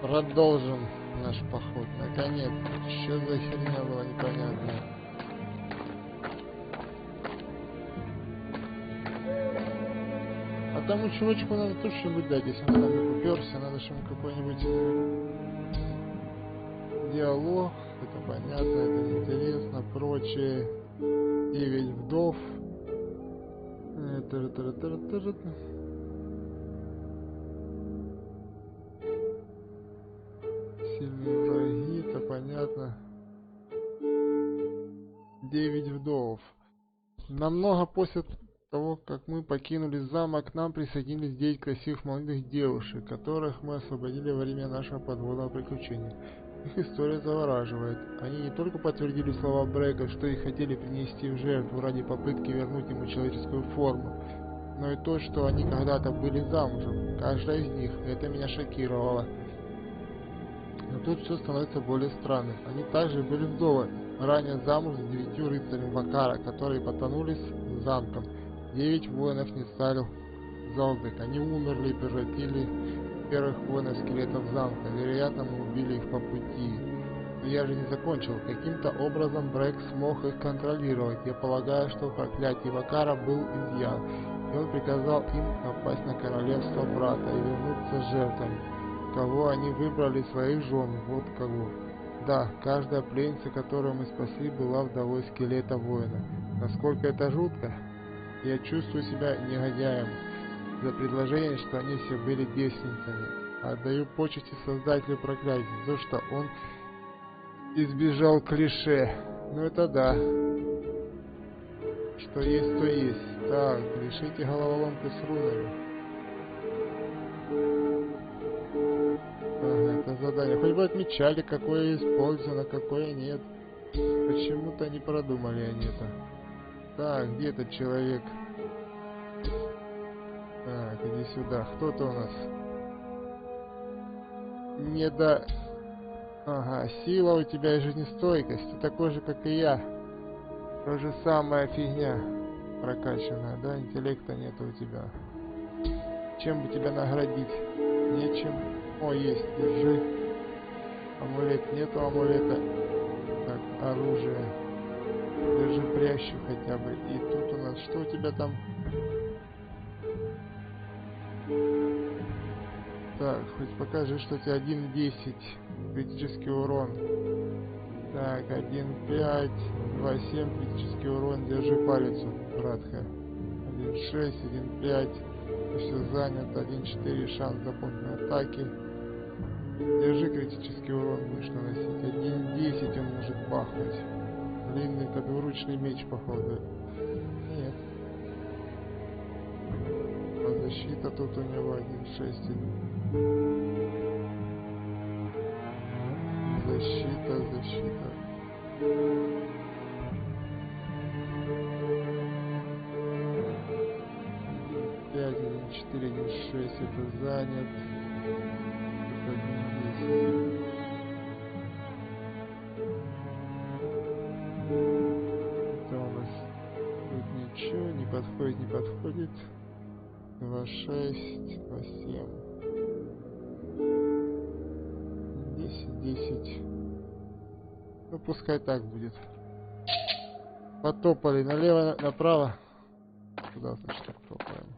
Продолжим наш поход. Наконец. Что за херня была непонятная? А тому чувачку надо тоже что-нибудь дать, если он там не уперся, надо же ему какой-нибудь диалог. Это понятно, это неинтересно. Прочее. 9 вдов. Сильные враги, это понятно. 9 вдов. Намного после того, как мы покинули замок, к нам присоединились 9 красивых молодых девушек, которых мы освободили во время нашего подводного приключения. Их история завораживает. Они не только подтвердили слова Брека, что их хотели принести в жертву ради попытки вернуть ему человеческую форму, но и то, что они когда-то были замужем. Каждая из них. Это меня шокировало. Но тут все становится более странным. Они также были вдовы, ранее замуж с 9 рыцарями Вакара, которые потонули с замком. 9 воинов не стали Залдык. Они умерли и превратили первых воинов скелетов замка. Вероятно, мы убили их по пути. Но я же не закончил. Каким-то образом Брек смог их контролировать. Я полагаю, что в проклятии Вакара был изъян, и он приказал им напасть на королевство брата и вернуться жертвами, кого они выбрали своих жен. Вот кого. Да, каждая пленница, которую мы спасли, была вдовой скелета воина. Насколько это жутко? Я чувствую себя негодяем за предложение, что они все были девственницами. Отдаю почести создателю проклятия за то, что он избежал клише. Ну это да. Что есть, то есть. Так, решите головоломку с рунами. Ага, это задание. Хоть бы отмечали, какое использовано, какое нет. Почему-то не продумали они это. Так, где этот человек? Так, иди сюда. Кто-то у нас. Не до... Ага, сила у тебя и жизнестойкость. Ты такой же, как и я. То же самая фигня прокачанная, да? Интеллекта нету у тебя. Чем бы тебя наградить? Нечем. О, есть, держи. Амулет, нету амулета. Так, оружие. Держи прящу хотя бы. И тут у нас, что у тебя там? Так, хоть покажи, что у тебя 1.10 критический урон. Так, 1.5, 2.7 критический урон. Держи палец, братка. 1.6, 1.5. Все занято. 1.4 шанс дополнительной атаки. Держи критический урон, будешь наносить. 1.10 он может бахнуть. Длинный, как двуручный меч, походу. Нет. А защита тут у него 1.6. Защита. 5, 1.4, 1.6 это занят. Это 1.10. Это у нас тут ничего, не подходит. 2.6, 2.7. 10. Ну пускай так будет. Потопали налево, направо. Куда значит так топаем?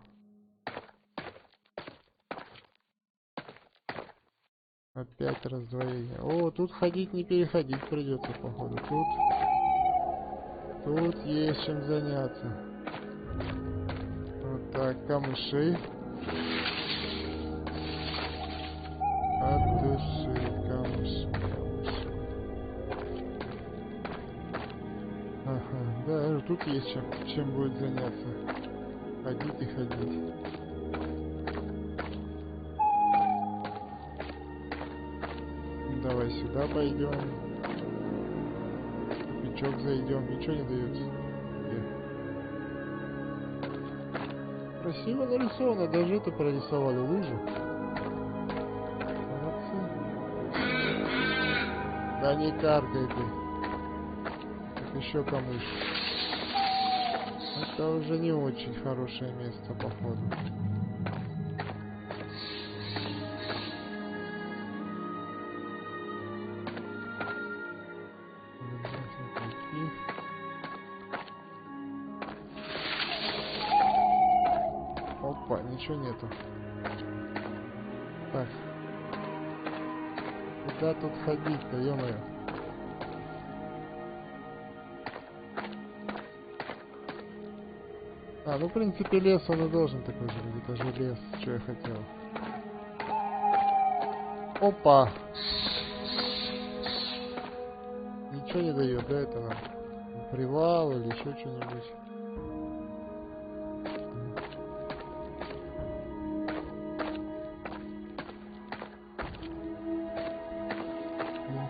Опять раздвоение. О, тут ходить не переходить придется, походу. Тут есть чем заняться. Вот так, камыши. От души, камыши. Ага, да, тут есть чем будет заняться. Ходить и ходить. Давай сюда пойдем. Тупичок зайдем. Ничего не дают. Красиво нарисовано. Даже это прорисовали. Лужи. Молодцы. Да не каркай ты. Так еще камыш. Это уже не очень хорошее место, походу. Опа, ничего нету. Так. Куда тут ходить-то, ё-моё? Ну, в принципе, лес он и должен такой же быть. Это же лес, что я хотел. Опа! Ничего не дает, да, это нам? Привал или еще что-нибудь?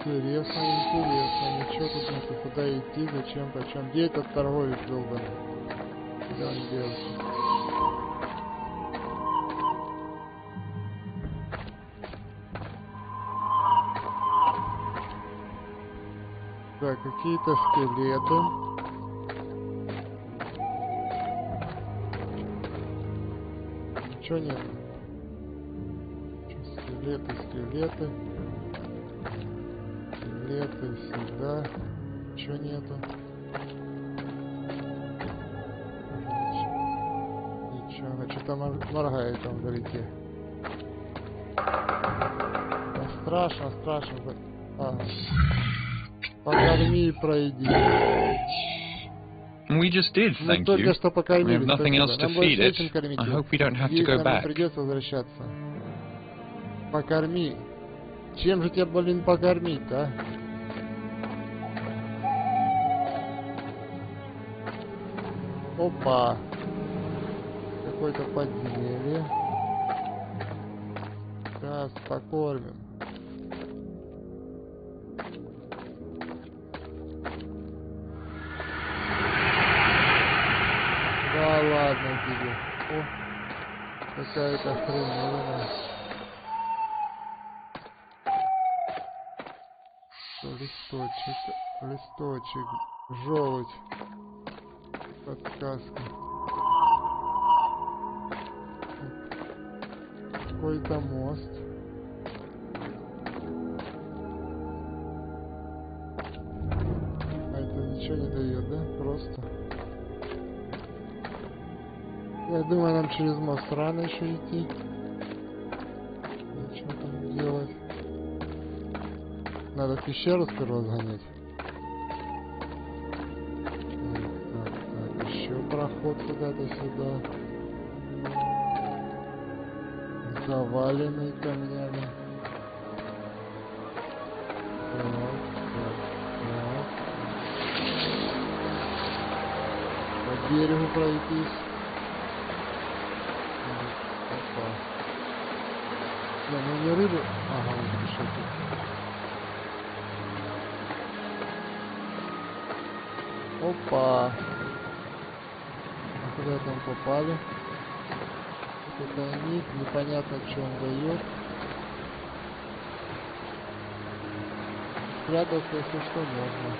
Интересно, интересно. Ничего тут нету. Куда идти, зачем, почем? Где этот торговец долбаный? Куда он делся? Так, какие-то скелеты. Ничего нет. Скелеты, скелеты. Скелеты сюда. Ничего нету. Ничего. А что-то моргает там вдалеке. Да, страшно, страшно. Покорми и пройди. We just did, thank you. Только что покормили. We have nothing else to feed it. I hope we don't have to go back. Придется возвращаться. Покорми. Чем же тебя, блин, покормить, а? Опа. Какое-то подземелье. Сейчас покормим. Да ладно тебе. О, какая-то хреновина. Листочек, листочек, желудь. Подсказка. Какой-то мост. А это ничего не дает, да? Просто. Я думаю, нам через мост рано еще идти. И что там делать? Надо в пещеру сперва сгонять. Так, еще проход куда-то сюда. Заваленный камнями. По берегу пройтись. Опа. Ну не рыбу. Ага, вот еще тут. Опа! А куда там попали? Это ник, непонятно, что он дает. Спрятаться, если что, можно.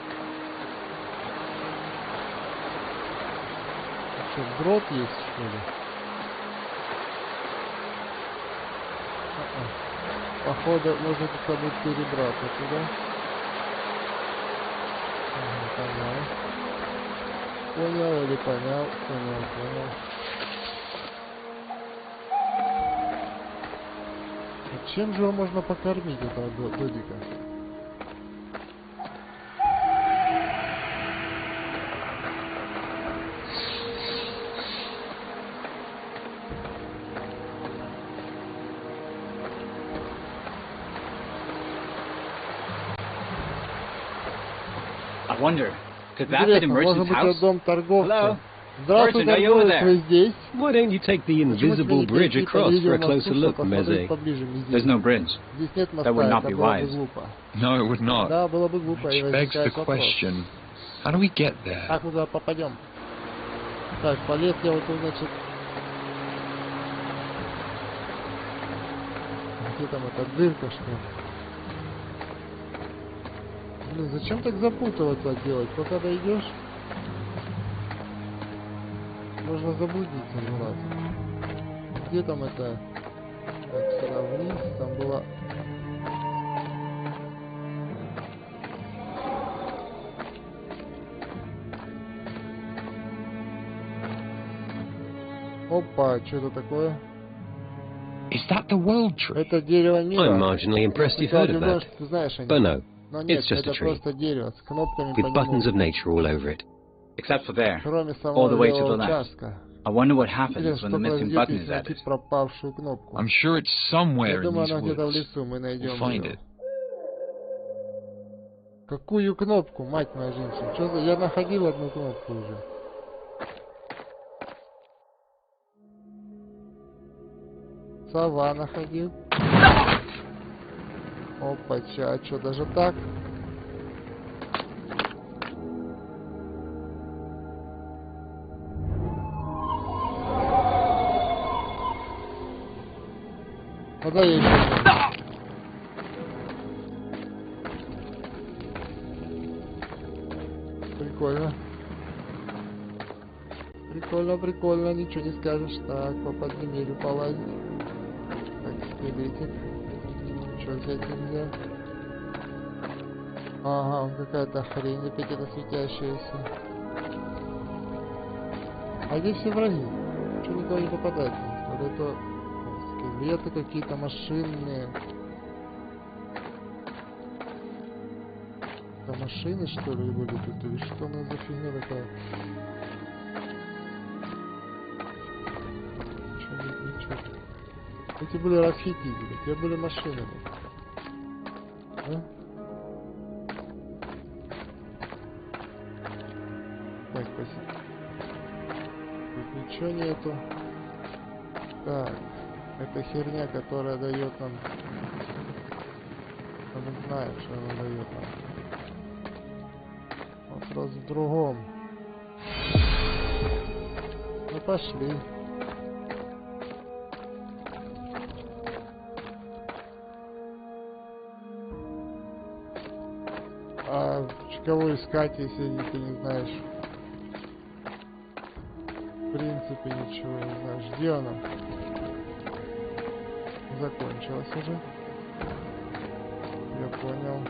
Что, дрот есть, что ли? Походу, можно как-то будет перебраться туда. Понял. Понял или понял? Понял. А чем же его можно покормить, этого додика? I wonder, could that be the merchant's house? Дом торговца. Hello? Здравствуй, Merchant, are you over торговец, вы there? здесь? Why don't you take the invisible bridge across for a closer look, Meze? There's no bridge. Здесь нет моста, That would not это be было бы wise. глупо. No, it would not. Да, было бы глупо. И Which begs the возникает вопрос. question, how do we get there? Как мы туда попадем? Так, полез я вот тут, значит... Где там эта дырка, что ли? Блин, зачем так запутываться делать? Пока дойдешь, можно заблудиться желательно. Где там это? Так, сюда вниз, там было... Опа, что это такое? Is that the world tree? Это дерево мира. I'm marginally impressed you've heard of that. Ты знаешь о But нем. no, Но нет, it's just это a tree. просто дерево с кнопками по With buttons of нему. nature all over it. Except for there. Кроме All самого the way to левого the left. участка. I wonder what Интересно, happens when что the missing произойдет, button is если найти added. пропавшую кнопку? I'm sure it's somewhere Я in думаю, these она где-то в woods. лесу, мы найдем We'll find ее. it. Какую кнопку, мать моя женщина? Что за... Я находил одну кнопку уже. Сова находил. Опа-ча, а что, даже так? Ну да, я еще... Прикольно. Прикольно, прикольно, ничего не скажешь. Так, по подземелью полазить. Так, скелетик. Что взять нельзя? Ага, какая-то хрень опять это светящаяся. А где все враги? Что никого не попадает? Вот это скелеты какие-то машинные. Это машины, что ли, были тут? Или что у нас за фигня такая? Ничего, нет, ничего. Эти были расхитители, те были машинами. Да? Так, спасибо. Тут ничего нету. Так, это херня, которая дает нам... Мы знаем, что она дает нам. Вопрос в другом. Ну пошли. А кого искать, если ты не знаешь? В принципе ничего не знаешь. Где она? Закончилась уже. Я понял.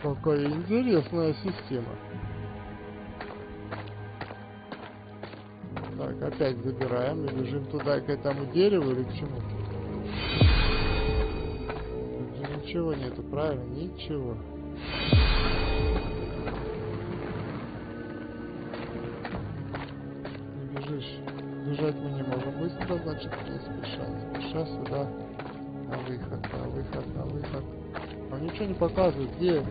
Какая интересная система. Так, опять забираем и бежим туда, к этому дереву или к чему? Тут же ничего нету, правильно? Ничего. Не бежишь. Бежать мы не можем быстро, значит не спеша. Не спеша сюда. На выход, на выход, на выход. Он ничего не показывает, где?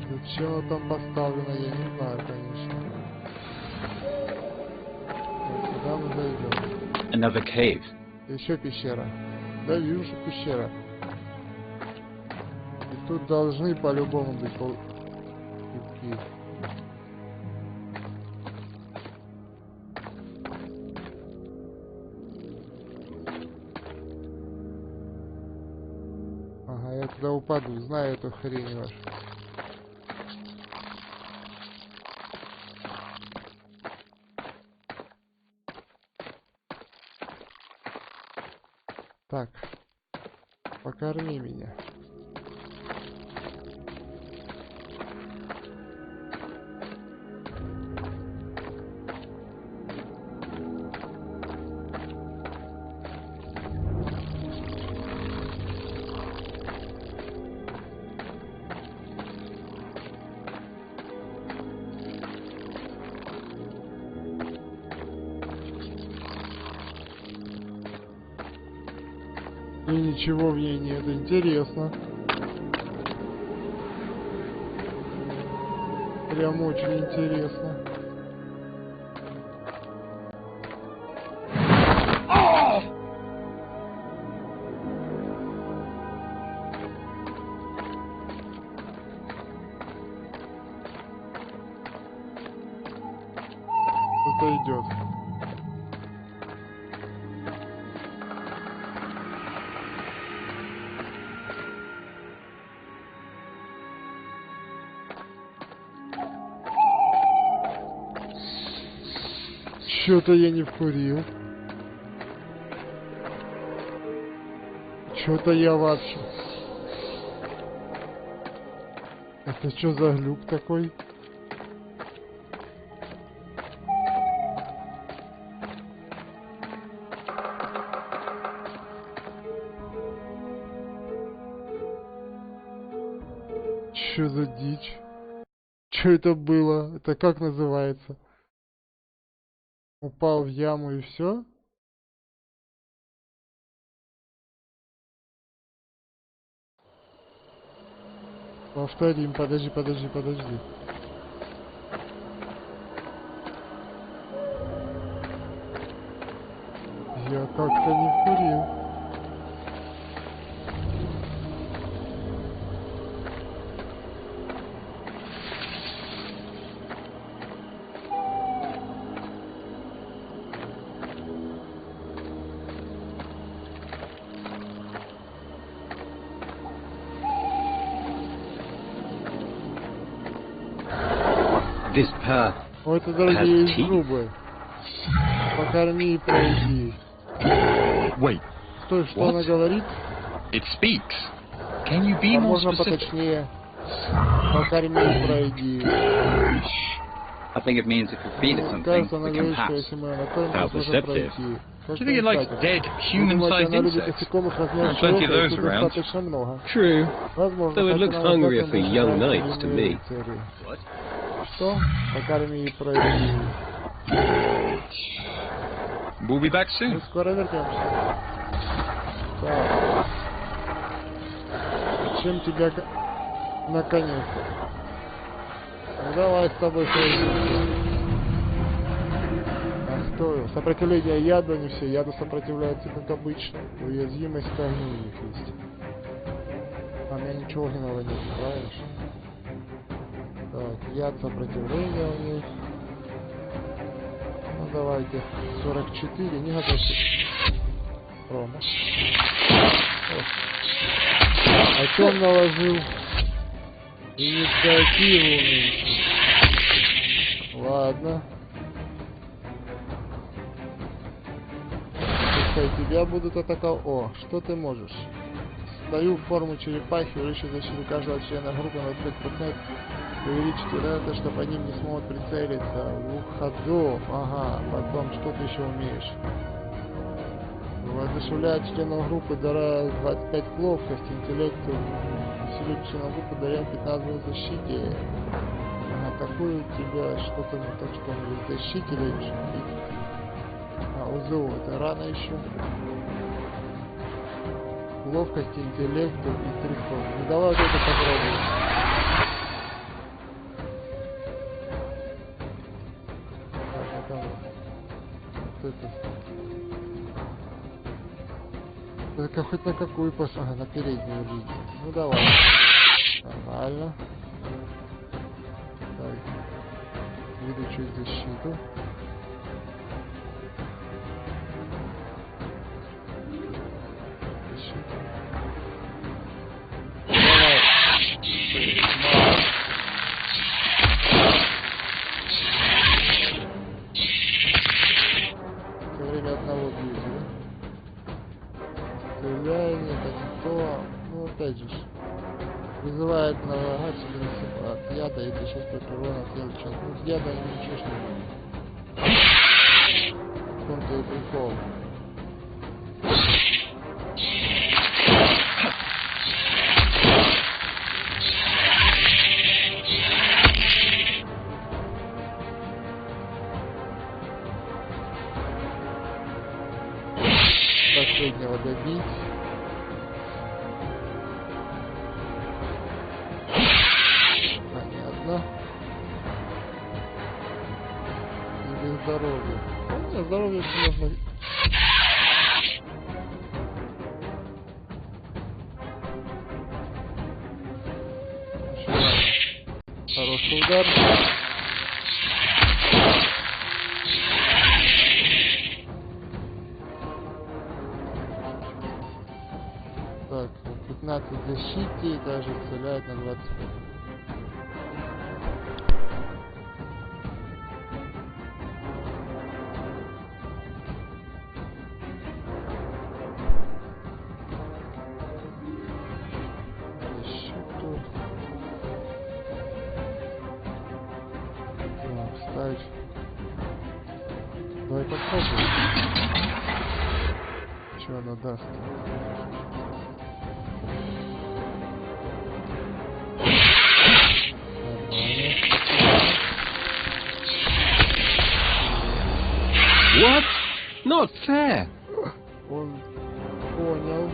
Зачем оно там поставлено, я не знаю, конечно. Вот, куда мы зайдем? Another cave. Еще пещера. Да, вижу, что пещера. И тут должны по-любому быть пауки. Ага, я туда упаду, знаю эту хрень вашу. Так, покорми меня. И ничего в ней нет, интересно. Прям очень интересно. Кто-то идет. Что-то я не вкурил. Чё-то я вообще. Это что за глюк такой? Чё за дичь? Чё это было? Это как называется? Упал в яму и все? Повторим, подожди. Я как-то не курил. This path Ой, это дорогие зубы. Покорми и пройди. Wait. Стой, что она говорит? It speaks. Can you be more Можно specific? поточнее. Покорми и пройди. I think it means if we feed it something, Кажется, она we can говорит, что pass. если мы накормим, How то можно perceptive. пройти. Do you think it likes dead, Думаете, human-sized она любит insects? насекомых размером There's plenty of человека, those их тут around. достаточно много. True. Возможно, Though it хотя looks нам hungrier достаточно for young нравятся knights to длинные me. рыцари. What? Что? Покорми и пройди. We'll be back soon. Мы скоро вернемся. Так. Чем тебя... Наконец-то. Ну давай с тобой сразимся. А что? Сопротивление яду, не все яду сопротивляются, как обычно. Уязвимость к огню у них есть. А у меня ничего огненного нет, правильно? Так, яд сопротивления у них. Ну давайте. 44, не готовьте. Промо. А что он наложил? Инициативу уменьшить. Ладно. Пускай тебя будут атаковать. О, что ты можешь? Стою в форму черепахи, увеличить защиту каждого члена группы на 5%. Увеличить это, чтобы они не смогут прицелиться. 2 ходов. Ага, потом что ты еще умеешь? Воодушевляет членов группы, даря 25 к ловкости, интеллекту. Усилить членов группы, даря 15 в защите. Ага, какую у тебя что-то не так, что он в защите или что? А, УЗО, это рано еще. Ловкости, интеллекту и 3 ходов. Ну давай вот это попробуем. Это хоть на какую пошла? Ага, на переднюю линию. Ну давай. Нормально. Так. Увеличить защиту. Защита. Давай. Все время одного бьют, да? Стреляяние, это не то. Ну опять же. Вызывает на врага от яда и ты сейчас против урона следует час. Ну с яда ничего ж не будет. В том-то и прикол. Последнего добить. Понятно. Или здоровье. Ну, здоровье еще можно... Еще раз. Хороший удар. Так, 15 защите и даже целяет на 25. Давай попробуем. Что она даст? What? Not fair. Он понял.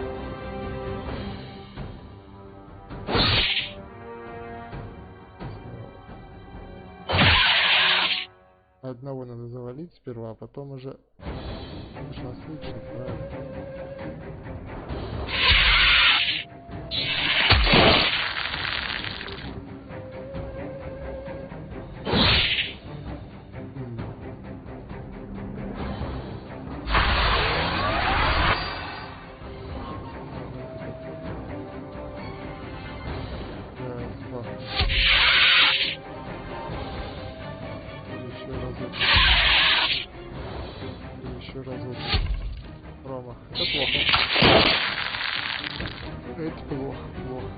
Одного надо завалить сперва, а потом уже нужно слышать, правильно? Еще разок. Промах. Это плохо. Это плохо, плохо.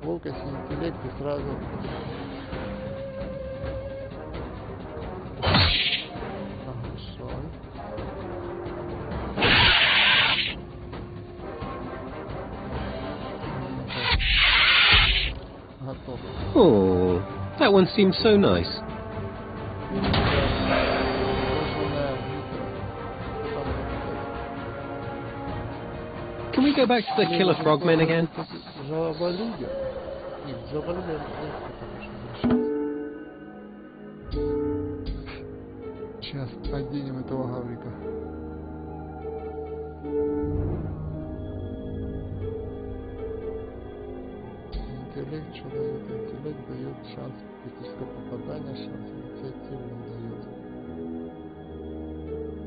Ловкость и интеллект и сразу готов. Oh, that one seems so nice. Can we go back to the killer frogmen again? Сейчас оденем этого гаврика. Интеллект что дает? Интеллект дает шанс критического попадания, шанс инициативы он дает.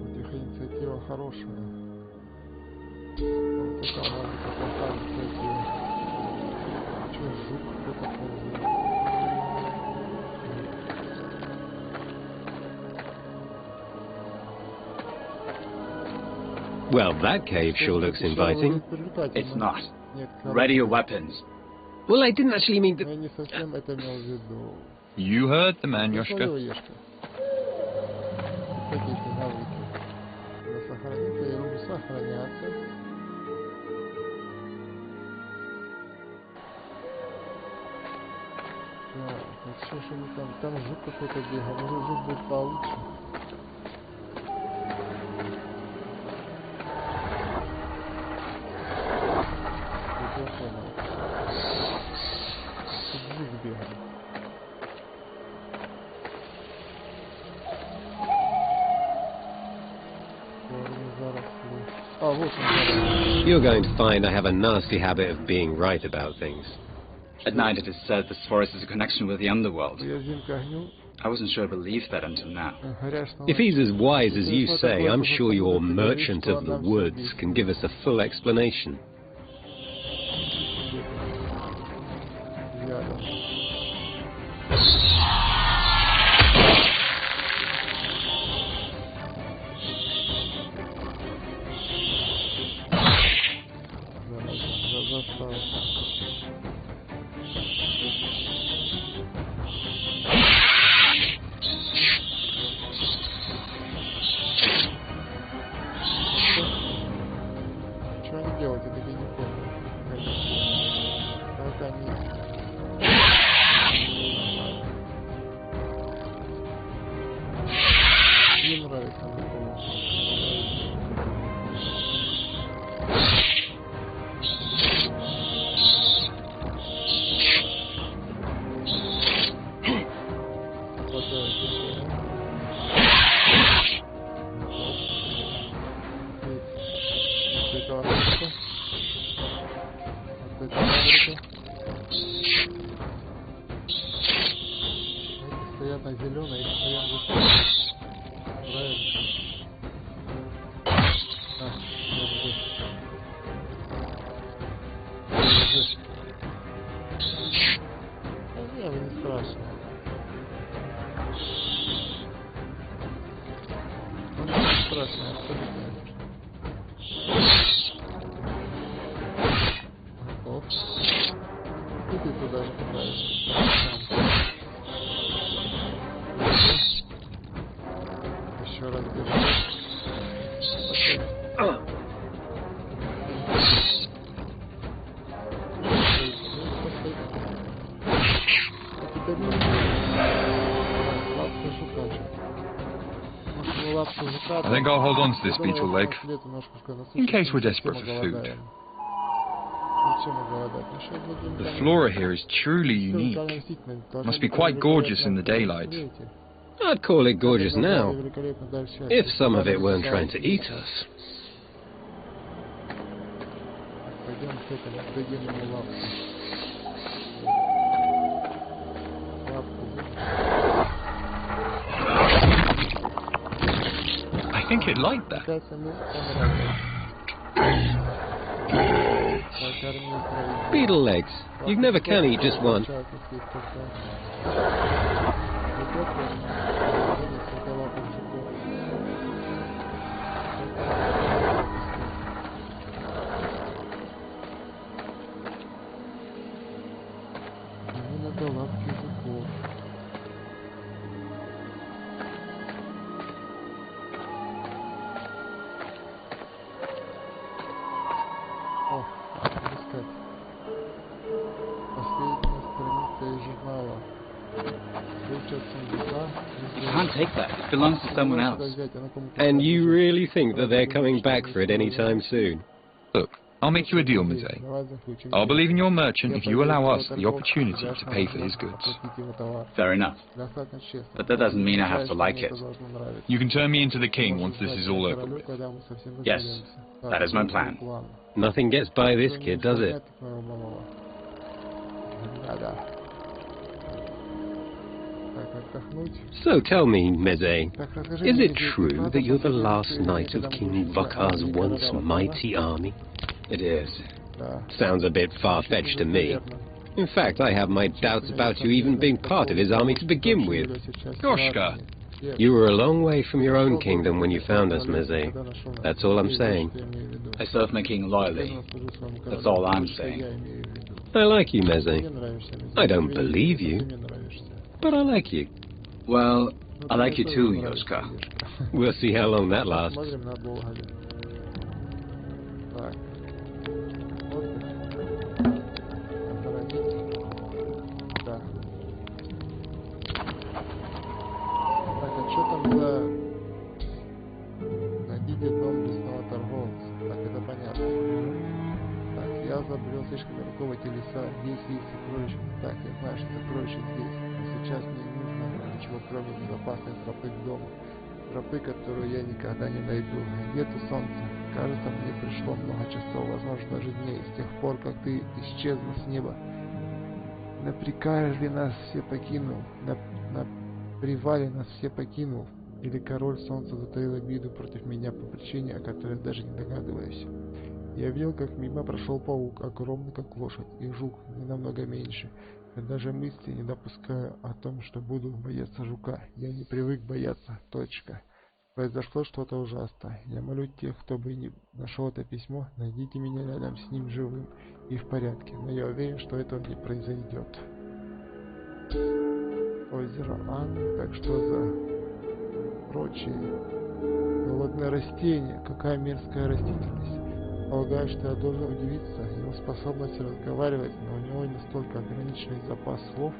Вот их инициатива хорошая. Вот такая гаврика плохая инициатива. Че, жук кто-то ползает? Well, that cave sure looks inviting. It's not. Ready your weapons. Well, I didn't actually mean to... You heard the man, Yoshka. Там жук какой-то бегал, может жук будет получше. You're going to find I have a nasty habit of being right about things. At night it is said this forest has a connection with the underworld. I wasn't sure I believed that until now. If he's as wise as you say, I'm sure your merchant of the woods can give us a full explanation. Стоят на зеленой, и стоят здесь. Правильно. Не, не страшно. Не страшно, абсолютно. Оп. И ты туда же попадаешь. Еще раз держи. I think I'll hold on to this beetle leg, in case we're desperate for food. The flora here is truly unique. Must be quite gorgeous in the daylight. I'd call it gorgeous now, if some of it weren't trying to eat us. I think it liked that. Beetle legs. You never can eat just one. You can't take that. It belongs to someone else. And you really think that they're coming back for it anytime soon? Look, I'll make you a deal, Mzee. I'll believe in your merchant if you allow us the opportunity to pay for his goods. Fair enough. But that doesn't mean I have to like it. You can turn me into the king once this is all over with. Yes, that is my plan. Nothing gets by this kid, does it? So tell me, Meze, is it true that you're the last knight of King Bukar's once mighty army? It is. Sounds a bit far-fetched to me. In fact, I have my doubts about you even being part of his army to begin with. Goshka! You were a long way from your own kingdom when you found us, Meze. That's all I'm saying. I serve my king loyally. That's all I'm saying. I like you, Meze. I don't believe you, but I like you. Well, I like you too, Yoshka. We'll see how long that lasts. Слишком далеко в эти леса. Здесь есть сокровища. Так, я знаю, что сокровища здесь. Но сейчас мне не нужно ничего, кроме безопасной тропы к дому. Тропы, которую я никогда не найду. Где-то солнце. Кажется, мне пришло много часов, возможно, даже дней, с тех пор, как ты исчезла с неба. На прикале нас все покинул. На привале нас все покинул. Или король солнца затаил обиду против меня по причине, о которой я даже не догадываюсь. Я видел, как мимо прошел паук, огромный как лошадь, и жук, не намного меньше. Я даже мысли не допускаю о том, что буду бояться жука. Я не привык бояться. Точка. Произошло что-то ужасное. Я молю тех, кто бы не нашел это письмо, найдите меня рядом с ним живым и в порядке. Но я уверен, что этого не произойдет. Озеро Анны, так что за прочие голодные растения. Какая мерзкая растительность. Полагаю, что я должен удивиться его способности разговаривать, но у него настолько ограниченный запас слов.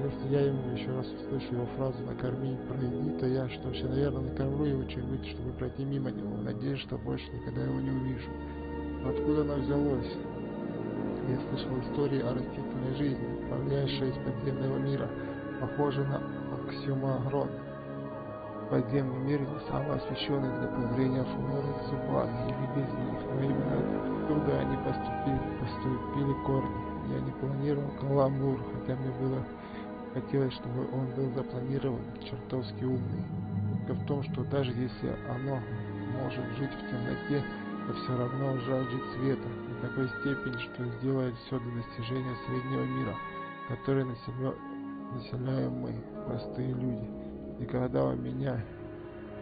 Если я ему еще раз услышу его фразу «накорми, пройди», то я что ж, наверное, накормлю его чем-нибудь, чтобы пройти мимо него. Надеюсь, что больше никогда его не увижу. Но откуда оно взялось? Я слышал истории о растительной жизни, повлиявшей из подземного мира, похожей на оксюмарон. Подземный мир не самый освещенный для появления флоры цупланы или без них, но именно оттуда они поступили корни. Я не планировал каламбур, хотя мне было хотелось, чтобы он был запланирован, чертовски умный. Только в том, что даже если оно может жить в темноте, то все равно жаждет света до такой степени, что сделает все до достижения среднего мира, который населяем мы, простые люди. И когда у меня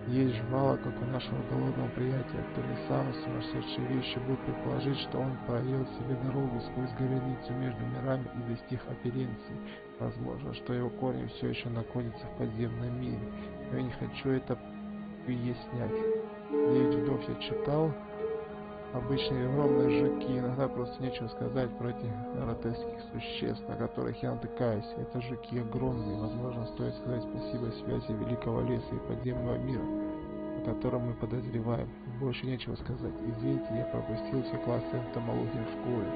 есть жвала, как у нашего голодного приятеля, то не самые сумасшедшие вещи будут предположить, что он проел себе дорогу сквозь границу между мирами и достиг Оперенции. Возможно, что его корни все еще находятся в подземном мире, но я не хочу это выяснять. 9 вдов я читал. Обычные огромные жуки, иногда просто нечего сказать про этих гротеских существ, на которых я натыкаюсь. Это жуки огромные, возможно, стоит сказать спасибо связи великого леса и подземного мира, о котором мы подозреваем. Больше нечего сказать. Извините, я пропустил все классы энтомологии в школе,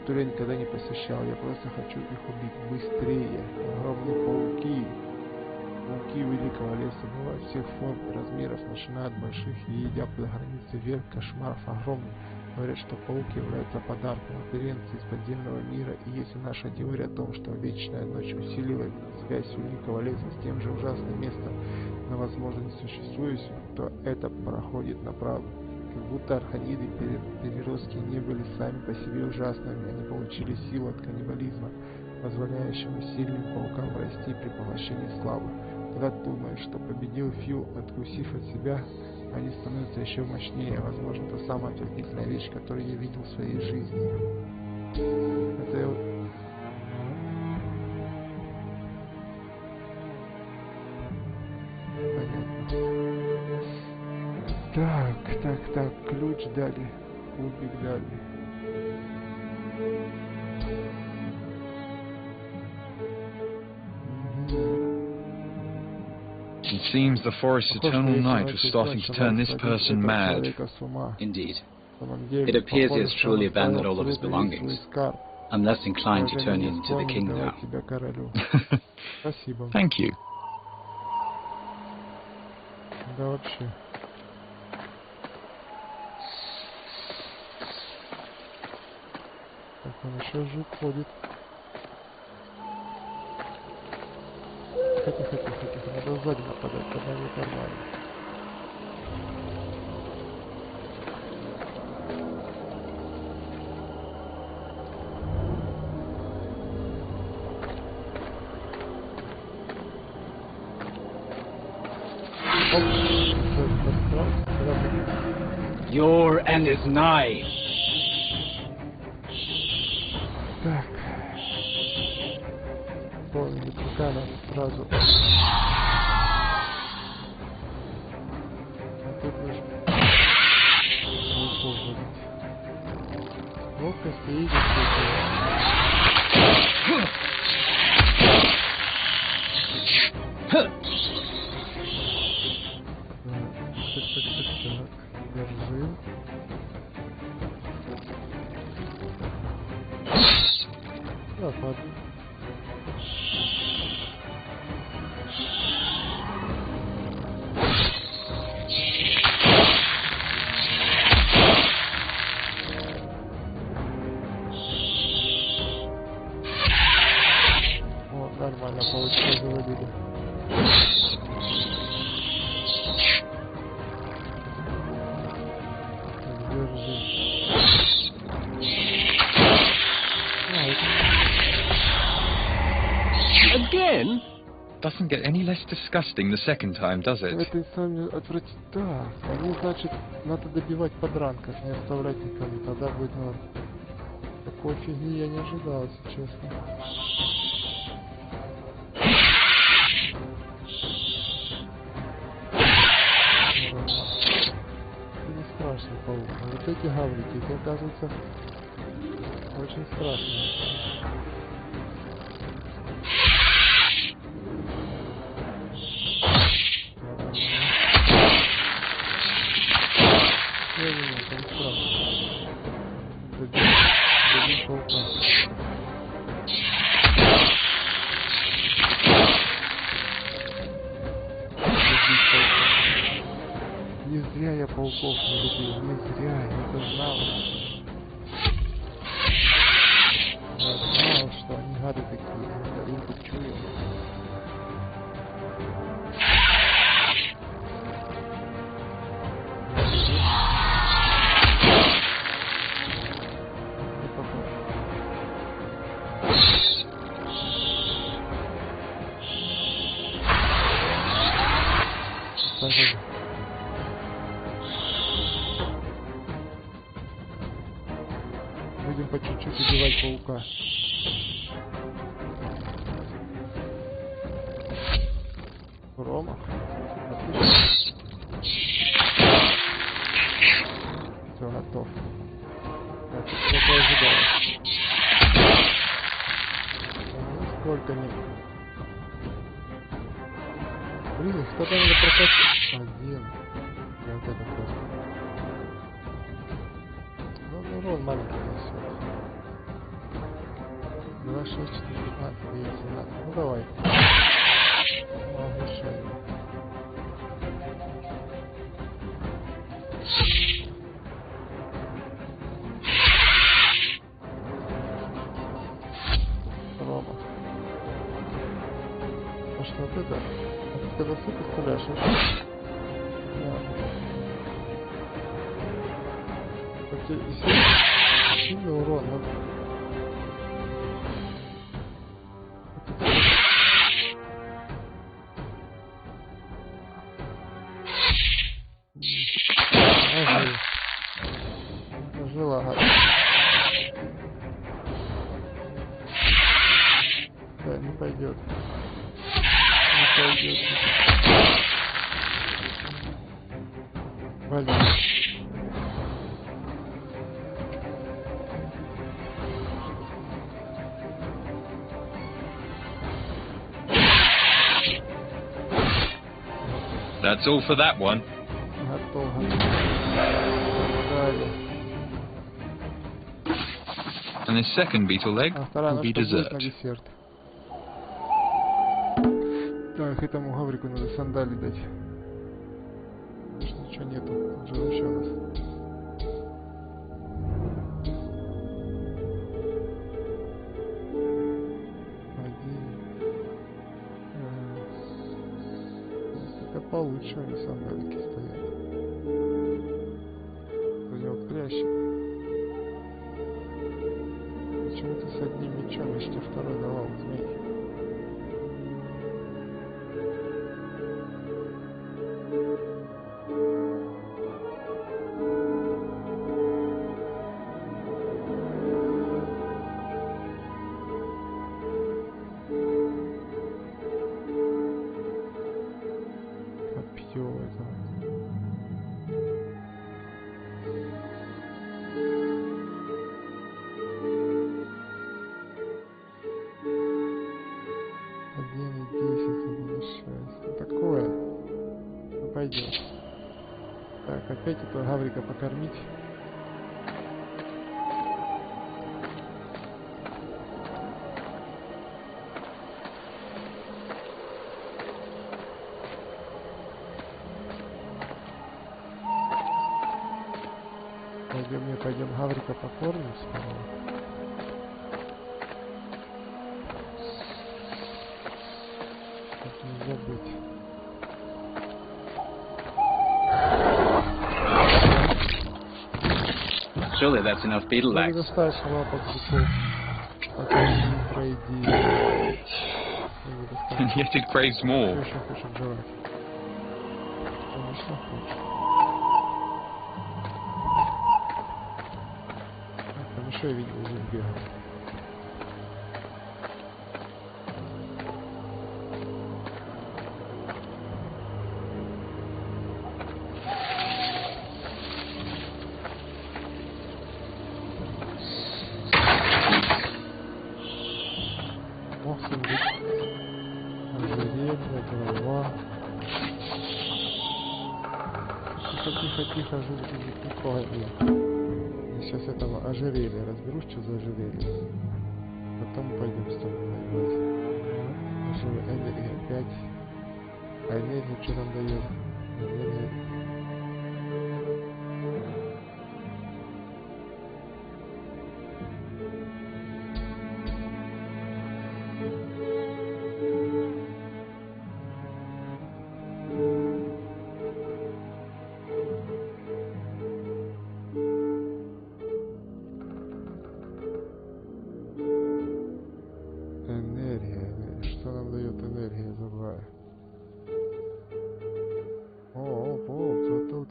которые я никогда не посещал. Я просто хочу их убить быстрее. Огромные пауки. Пауки великого леса бывают всех форм и размеров, начиная от больших и идя под границы вверх, кошмаров огромных. Говорят, что паук является подарком Оперенции из подземного мира, и если наша теория о том, что вечная ночь усиливает связь великого леса с тем же ужасным местом, но возможно не существующим, то это проходит на правду. Как будто арханиды переростки не были сами по себе ужасными, они получили силу от каннибализма, позволяющему сильным паукам расти при поглощении слабых. Когда думаешь, что победил Фью, откусив от себя, они становятся еще мощнее. Возможно, это самая отвратительная вещь, которую я видел в своей жизни. Это... Понятно. Так, ключ дали, кубик дали. It seems the forest's eternal night was starting to turn this person mad. Indeed. It appears he has truly abandoned all of his belongings. I'm less inclined to turn you into the king now. Thank you. Да вообще. Так, он еще жук ходит. Тихо, надо сзади нападать, тогда будет нормально. Your end is nigh. Так. Помните, пока надо сразу. А тут нужно выполнить. Ловкость и видеть Так. Держи. Да, ладно. Нормально получилось, заводили. Again? Doesn't get any less disgusting the second time, does it? Это сами отвратительно. Да, они, значит, надо добивать подранков, не оставлять никому, тогда будет норм. Такой фигни я не ожидал, если честно. Страшный паук. А вот эти гаврики, это оказывается очень страшно. Не, там страшно. Добить паука. зря я пауков не любил, не зря, я это знал. Я знал, что они гады такие, я руку чую. Будем по чуть-чуть убивать паука. Рома. Все, готов. Так, что ожидаю. Сколько не... Блин, кто-то надо прокачать. Один. Я вот это просто. Ну, урон маленький несет. 2, 6, 4, 15, 9, 17. Ну, давай. Оглушение. Рома. А что вот это? Когда ты представляешь, сильный урон, но... Жила, ага. Да, не пойдет. Не пойдет. Блин. That's all for that one. And the second beetle leg will be dessert. Так, этому гаврику надо сандали дать. Конечно, ничего нету. Жил еще у нас. Это получше, они сандалики стоят. У него прящик. Почему-то с одним мечом еще второй давал змей. Пойдет. Так, опять этого гаврика покормить. Пойдем гаврика покормим сперва. Как не забыть. Surely that's enough beetle legs. And yet it craves more. Тихо, сейчас этого ожерелья разберусь, что за ожерелье. Потом пойдем с тобой воевать. Ожерелье опять. А энергия что нам дает?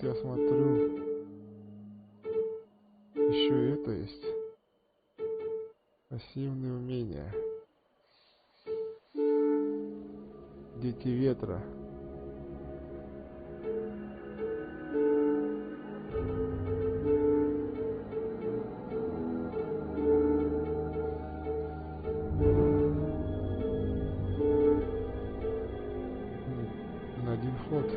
Я смотрю, еще это есть. Пассивные умения. Дети ветра. На один ход.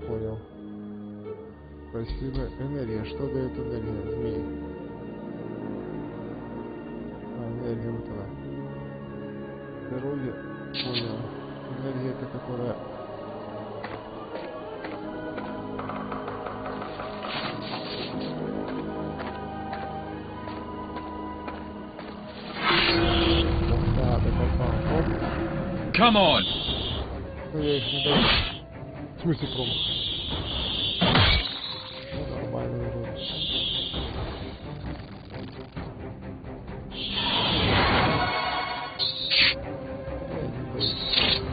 Понял. Спасибо. Энергия. Что дает энергия? Змей. Энергия вот она. Здоровье. Понял. Энергия это которая... Да, ты попал. Come on! Ну я их не даю. В смысле промах? Нормальный урон.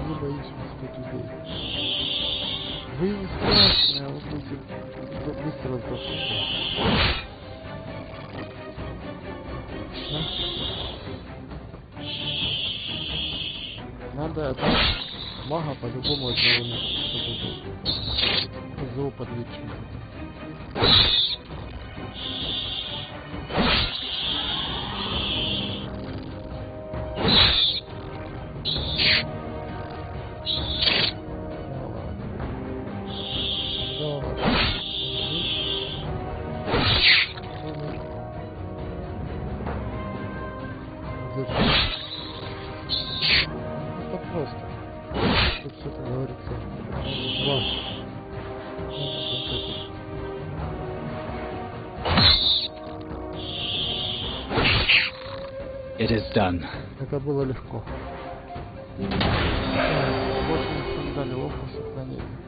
Не боюсь выступить людей. Вы не страшные, а вы будете быстро сдохнуть. Надо это мага по-любому одного, чтобы зло подлечить. It is done. Это было легко. Больше не сандали, ловкость сохранения.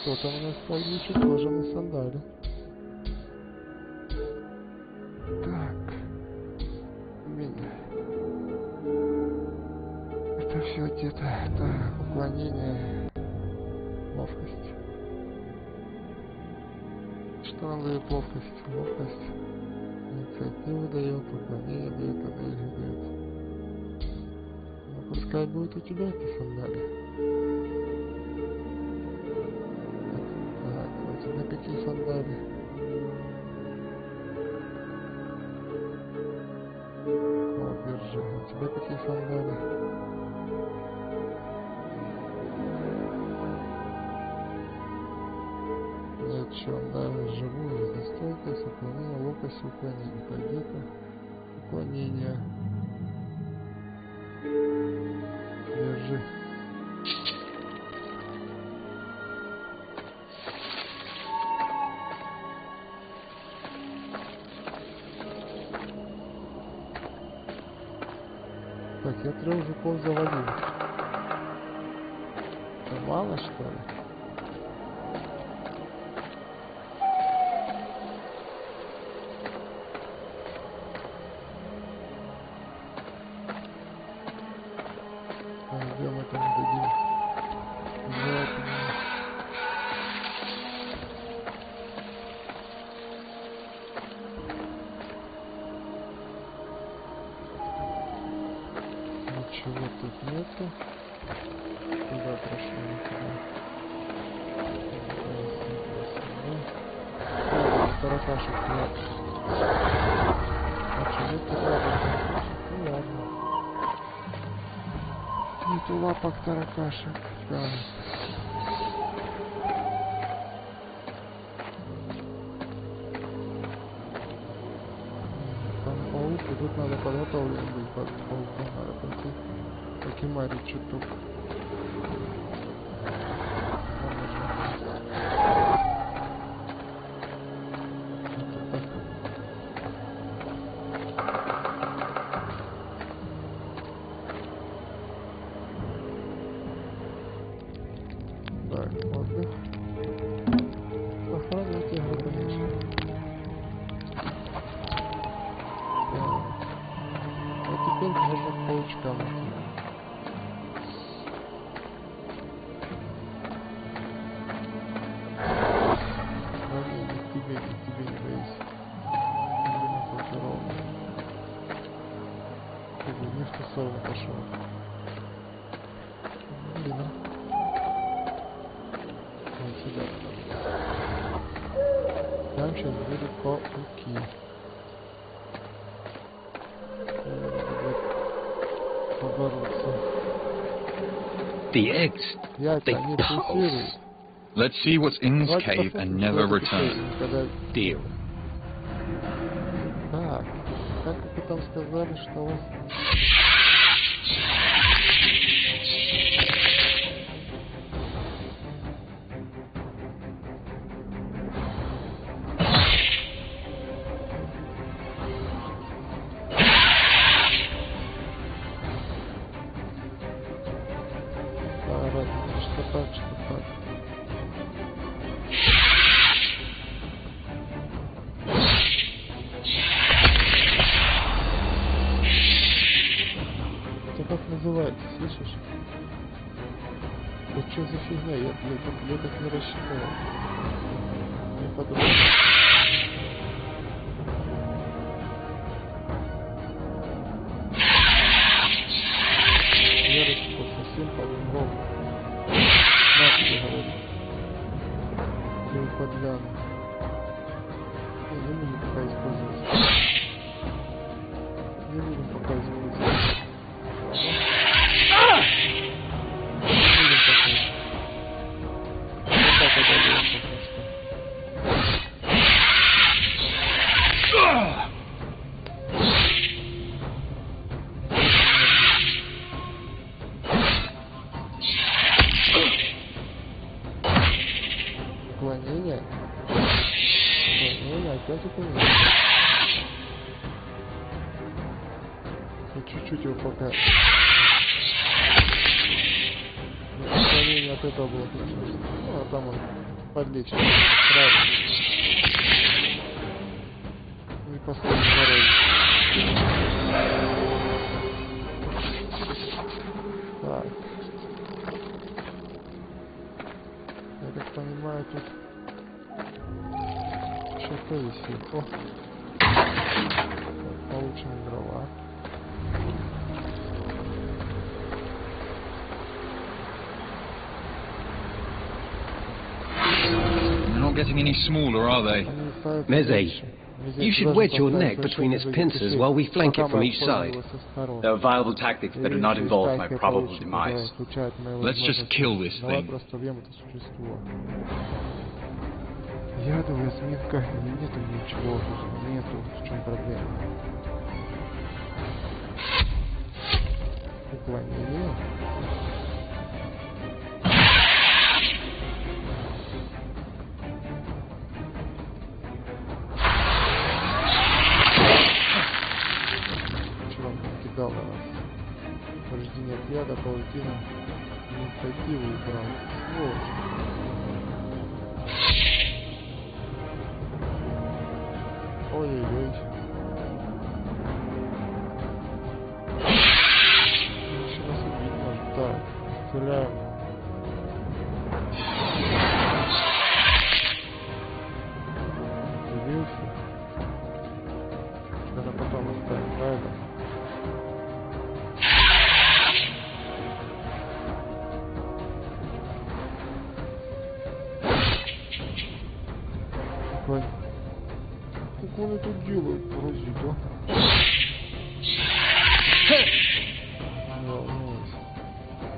Кто там у нас погибший, тоже на сандале. Так. Меня. Это все где-то. Так, уклонение. Ловкость. Что нам дает ловкость? Ловкость. Инициативу дает, уклонение дает, энергию дает. Ну пускай будет у тебя эти сандали. Так, у тебя какие сандали? О, держи. У тебя какие сандали? Нет, что, да, живую, жизнестойкость, уклонение, ловкость, уклонение. Пойдет-то уклонение. Держи. Так, я 3 жуков завалил. Это мало, что ли? Где мы там дадим? Ничего тут нету. Куда прошли? Таракашек нет. А что нет таракашек? Ну ладно. Нету лапок таракашек. Да. Там науку, тут надо подготовлен быть под науку, надо пойти покемарить чуток. Так, отдых. Охранять их ограничений. А теперь можно к паучкам идти. Тебе не боись. Ты бы не в ту сторону пошел. Блин. Вот сюда. Там сейчас будут пауки. The eggs, they pulse. Let's see what's in this cave and never return. Deal. Так, как вы там сказали, что у вас... Что так, что так. Это как называется, слышишь? Это что за фигня? Я так не рассчитал. Не подумал. Я рассчитал совсем по-другому. На тебе говорю. Я подляну. Не будем пока использовать. Не будем пока использовать. Не будем пока. Вот так одолеем пока что. Уклонение. Уклонение, опять уклонение. Чуть-чуть его пока. Уклонение от этого было прекрасно. Ну, а там он подлечит. Правильно. И последний второй. Так. Я так понимаю, тут что-то висит. О! Получим дрова. They're not getting any smaller, are they? Meze, you should wedge your neck between its pincers while we flank it from each side. There are viable tactics that do not involve my probable demise. Let's just kill this thing. Ядовая сминка. Нету ничего. Нету. В чем проблема? Уклонение. Вчера он кидал на нас. Рождение от яда, паутина. Инициативу убрал. Сволочь. Ой-ой-ой. Еще нас убить может. Так, стреляем. Удивился. Надо потом оставить, правильно? Какой? Что они тут делают, паразиты? Не волнуйся.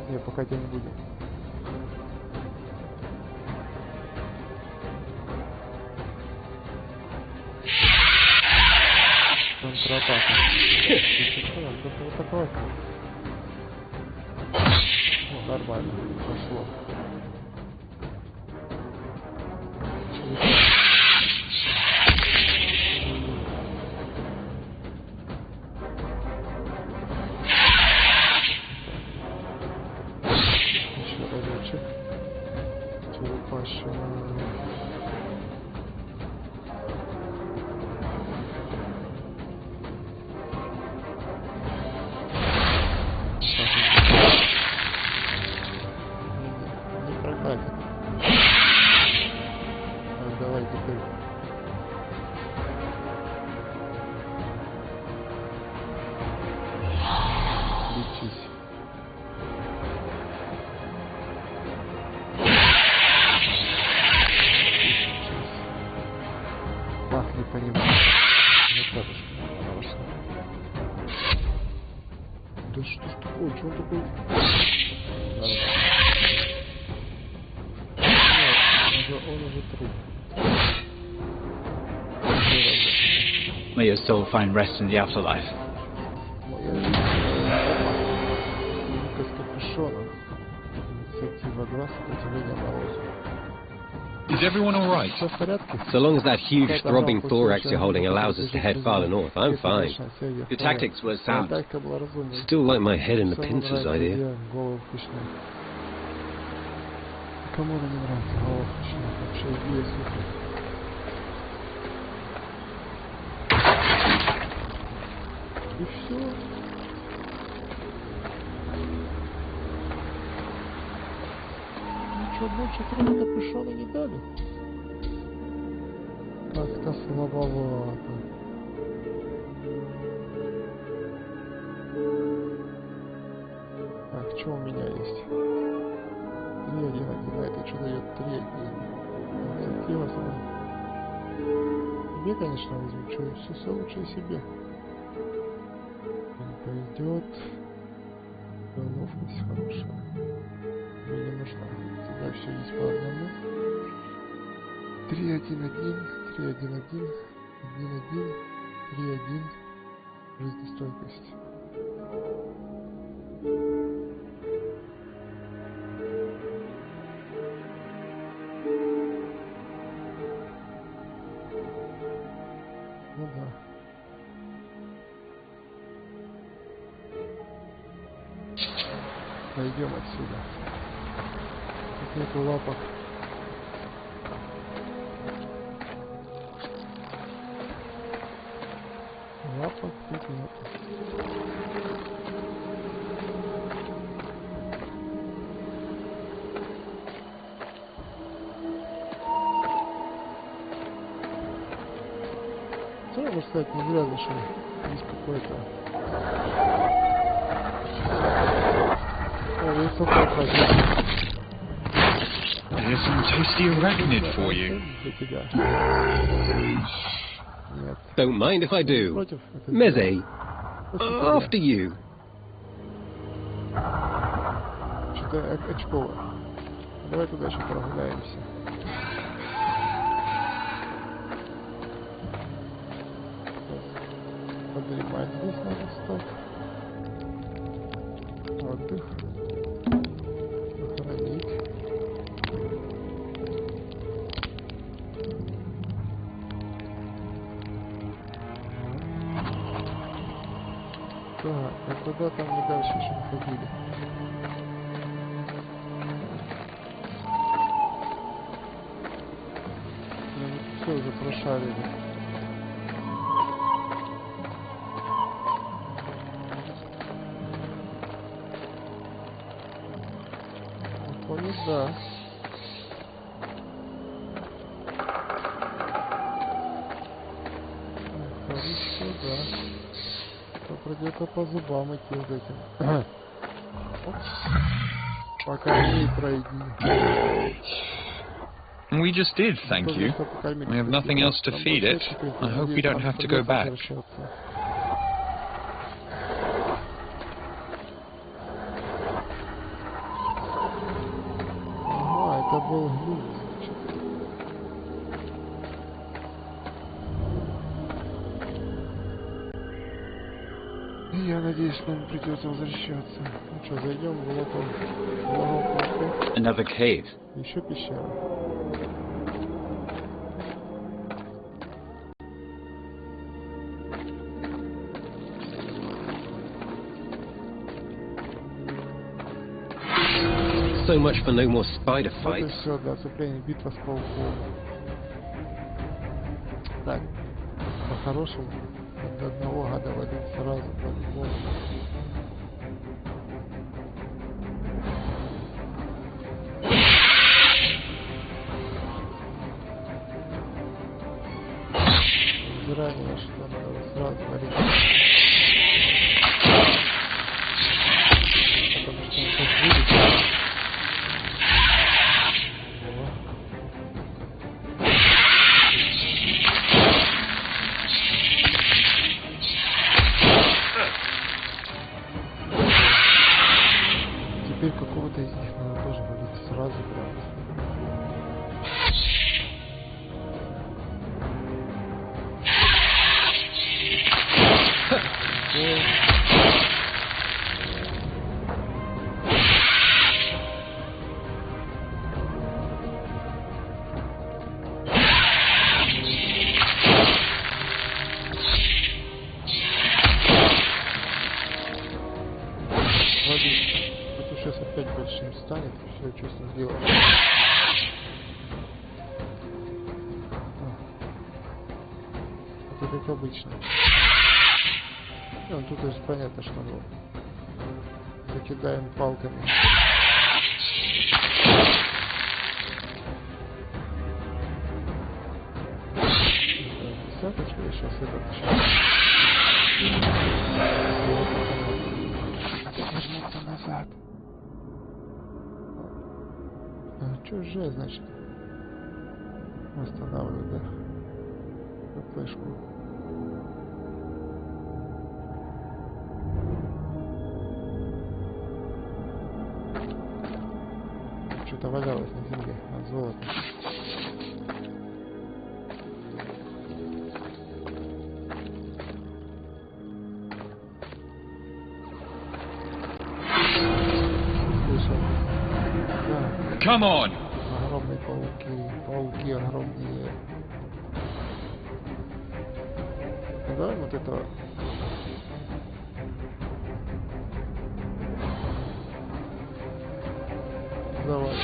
Не, пока тебя не будем. Там контратака. Вот такое. Ну, нормально, пошло. Еще разочек. Черепаший. Да что ж такое? Чего он такой? Он уже труп. May your soul find rest in the afterlife. Is everyone alright? So long as that huge throbbing thorax you're holding allows us to head farther north, I'm fine. Your tactics were sound. Still like my head in the pincers idea. Кому она не нравится? Вообще идея супер. И все. Ничего больше, кроме капюшона, не дали. Как-то слабовато. Так, что у меня есть? 3-1-1, а это что дает 3-1? Инициатива сама. Себе, конечно, возьму, все лучше себе. Пойдет. Ловкость хорошая. Мне не нужна. Всегда все есть по одному. 3-1-1, 3-1-1, 1-1, 3-1. Жизнестойкость. Ну да. Пойдем отсюда. Тут нету лапок. Лапок тут нету. Можно сказать, не зря зашел. Есть какой-то. О, есть опыт. There's some tasty arachnid for you. Нет. Don't mind if I do. Meze, after you. Что-то очково. Давай туда еще прогуляемся. Подремать здесь надо стать. Отдых. Охранить. Так, а куда там мы дальше еще не ходили? Мы все уже прошарили. Да. Хорошо, да. То придется по зубам идти вот этим. Пока не пройди. We just did, thank you. We have nothing else to feed it. I hope we don't have to go back. Это был глюк, значит. И я надеюсь, что нам придется возвращаться. Ну что, зайдем в логово. Another cave. Еще пещера. So much for no more spider Вот и fights. все, да, отступление, битва с пауком. Так, по-хорошему, до одного гада водить сразу по-любому. Заранее, что надо сразу варить. Потому что он сейчас будет. Теперь какого-то из них надо тоже валить сразу брать. Сейчас опять большим станет, все, что с ним делать. Это как обычно. Ну, тут уже понятно, что мы закидаем палками. Десяточка, я сейчас этот вернуться назад. Что же, значит, восстанавливаю, да, ППшку. Что-то валялось на земле от золота. Come on! Огромные пауки огромные. Ну, давай вот этого. Давай.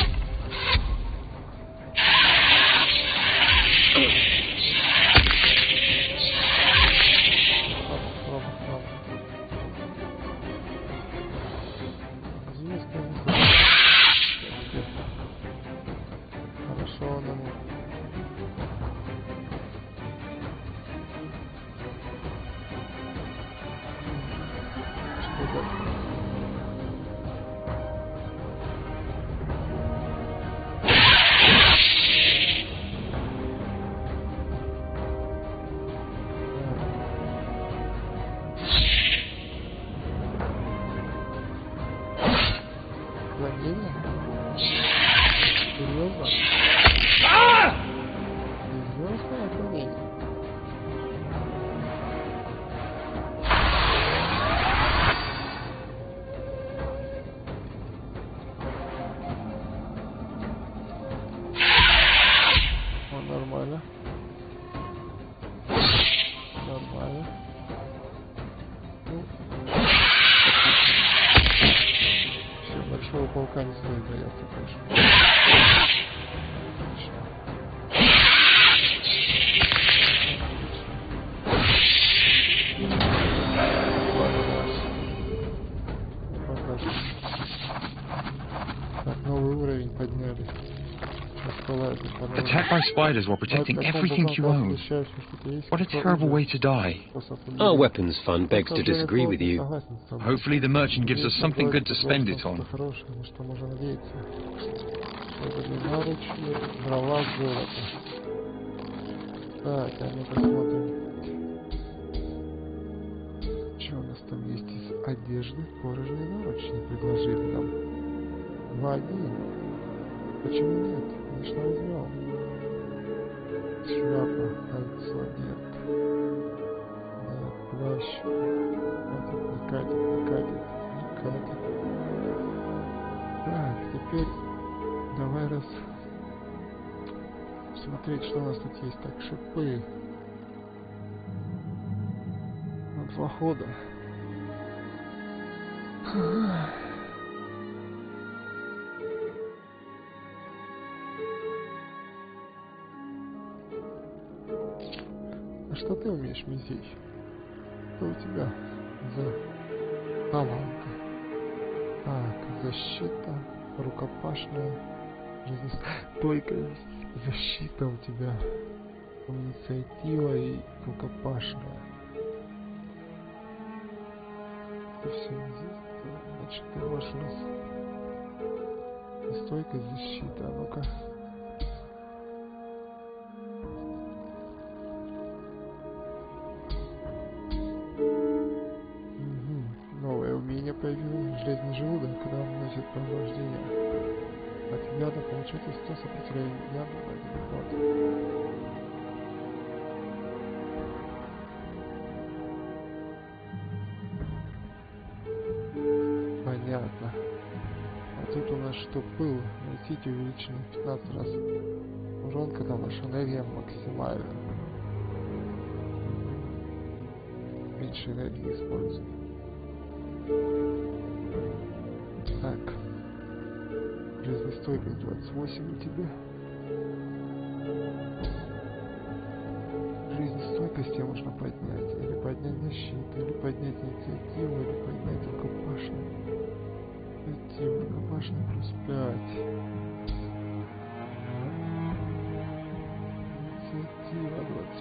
Паука не стоит бояться, конечно. Так, новый уровень подняли. Attacked by spiders while protecting everything you own. What a terrible way to die. Our weapons fund begs to disagree with you. Hopefully the merchant gives us something good to spend it on. Так, а мы посмотрим. Что у нас там есть из одежды? Кожаные наручники предложили нам. 2-1. Почему нет? Конечно, возьмем. Шляпа, кольцо, нет. Нет, плащ. Вот это катит. Так, теперь давай смотреть, что у нас тут есть. Так, шипы. На 2 хода. А что ты умеешь, Мизей? Что у тебя за таланты? Так, защита, рукопашная, жизнестойкость, защита у тебя, инициатива и рукопашная. И все здесь. Значит, ты можешь у нас стойкость, защита. А ну-ка. Новое умение появилось. Железный желудок, когда он носит повреждения. От яда получается 100 сопротивления яду на 1 ход. Понятно. А тут у нас что? Пыл. Носите увеличенный в 15 раз. Урон, когда ваша энергия максимальна. Меньше энергии использует. Так. Жизнестойкость 28 у тебя. Жизнестойкость тебе можно поднять. Или поднять защиту, или поднять инициативу, или поднять рукопашную. Инициативу, рукопашную плюс 5. Инициатива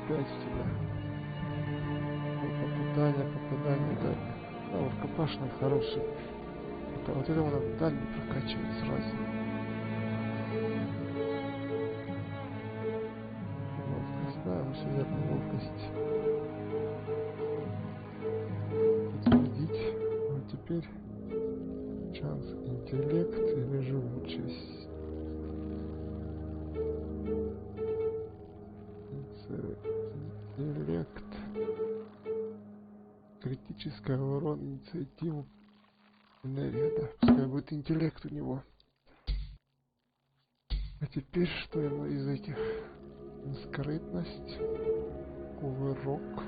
25 у тебя. Попадание, дальше. Да, рукопашный хороший. Вот это надо дальше прокачивать сразу. Ловкость, да, мы сюда на ловкость. Подтвердить. Вот теперь шанс интеллект или живучесть. Интеллект. Критическая урон, инициативу. Энергия, да. Пускай будет интеллект у него. А теперь что ему из этих? Скрытность, кувырок,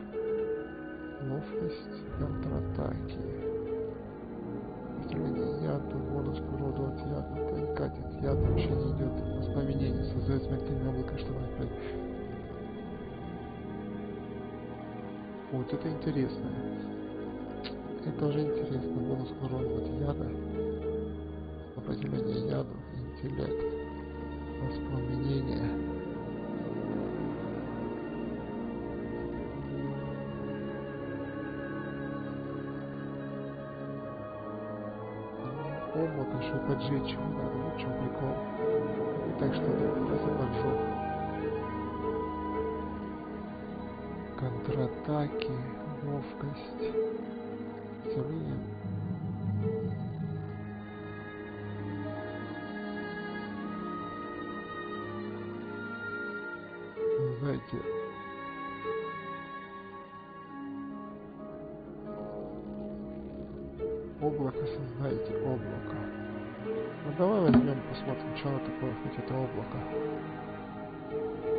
ловкость, контратаки. Усиление яда, бонус к уроду от яда, не катит. Яд вообще не идет. Воспламенение создает смертельное облако, чтобы опять. Вот это интересно. Это уже интересно. Бонус к уроду от яда. Сопротивление яду, интеллект. Воспламенение. Облако, что поджечь его надо, вот в чем прикол. И так что раз я поджег. Контратаки, ловкость, целение. Знаете, облако создайте, облако. Ну давай возьмем, посмотрим, что оно такое, хоть это облако.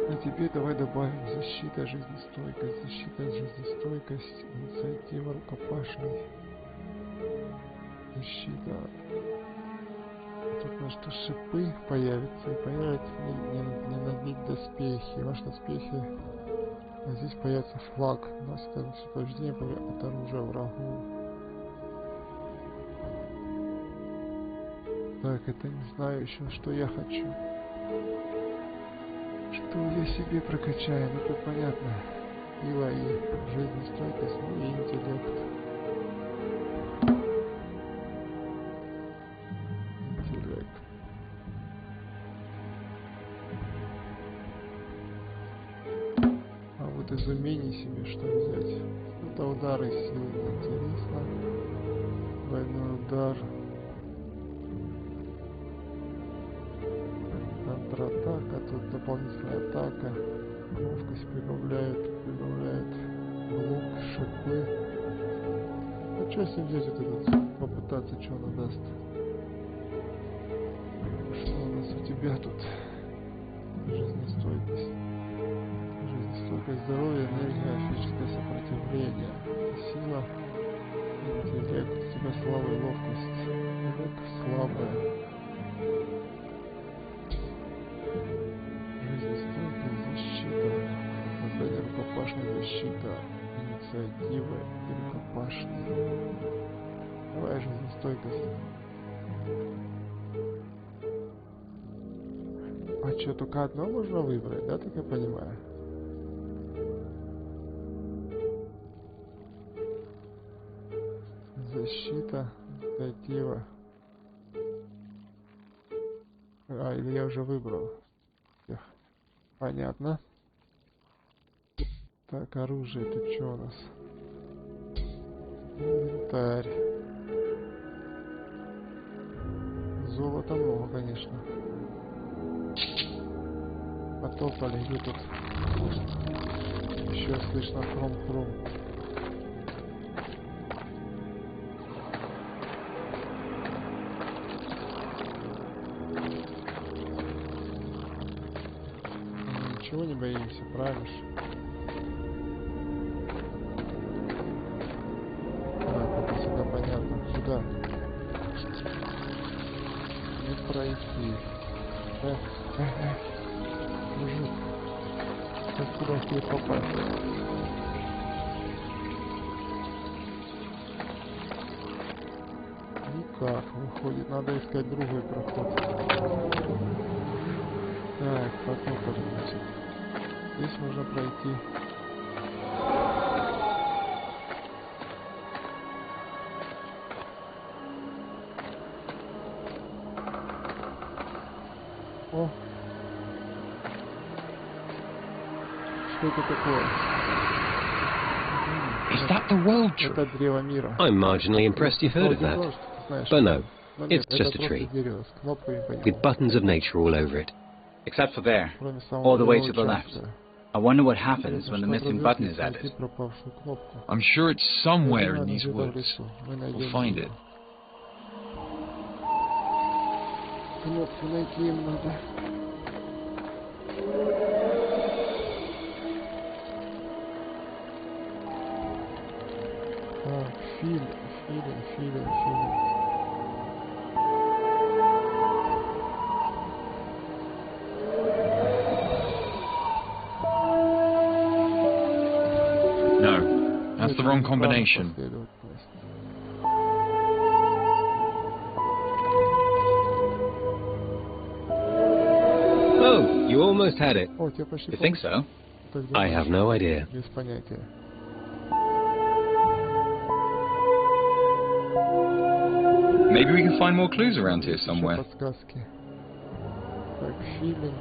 А теперь давай добавим защита, жизнестойкость, инициатива, рукопашный, защита. Тут у нас что шипы появятся, и появятся не набить доспехи. Ваши доспехи, а здесь появится флаг. У нас это повреждение от оружия врагу. Так, это не знаю еще, что я хочу. Что я себе прокачаю? Ну тут понятно. Сила и жизнестойкость, ну и интеллект. А вот из умений себе что взять? Это удары силы, интересно. Двойной удар. Контратака, тут дополнительная атака. Ловкость прибавляет лук, шипы. Это Что с ним взять вот этот? Попытаться, что он даст? Что у нас у тебя тут? Жизнестойкость. Жизнестойкость, здоровье, энергия, физическое сопротивление. Сила, интеллект, у тебя слабая ловкость. Интеллект слабая. Жизнестойкость, защита. Создание рукопашной, защита. Инициатива и рукопашный. Давай жизнестойкость. А что, только одно можно выбрать, да, так я понимаю? Защита, инициатива. А, или я уже выбрал. Понятно. Так, оружие, тут что у нас? Инвентарь. Золота много, конечно. Потопали, где тут? Еще слышно хром-хром. Ничего не боимся, правильно? Так, это сюда понятно. Сюда. Не пройти. Мужик, как куда тебе попасть? Никак, выходит, надо искать другой проход. Так, потопали, значит. Здесь можно пройти. О! Что это такое? Is that the world tree? Это древо мира. I'm marginally impressed you've heard of that. But no, it's just a tree. With buttons of nature all over it. Except for there, all the way to the left. I wonder what happens when the missing button is added. I'm sure it's somewhere in these woods. We'll find it. Кнопку найти им надо. Так, фильм. No, that's the wrong combination. Oh, you almost had it. You think so? I have no idea. Без понятия. Maybe we can find more clues around here somewhere. Подсказки. Так, фильм.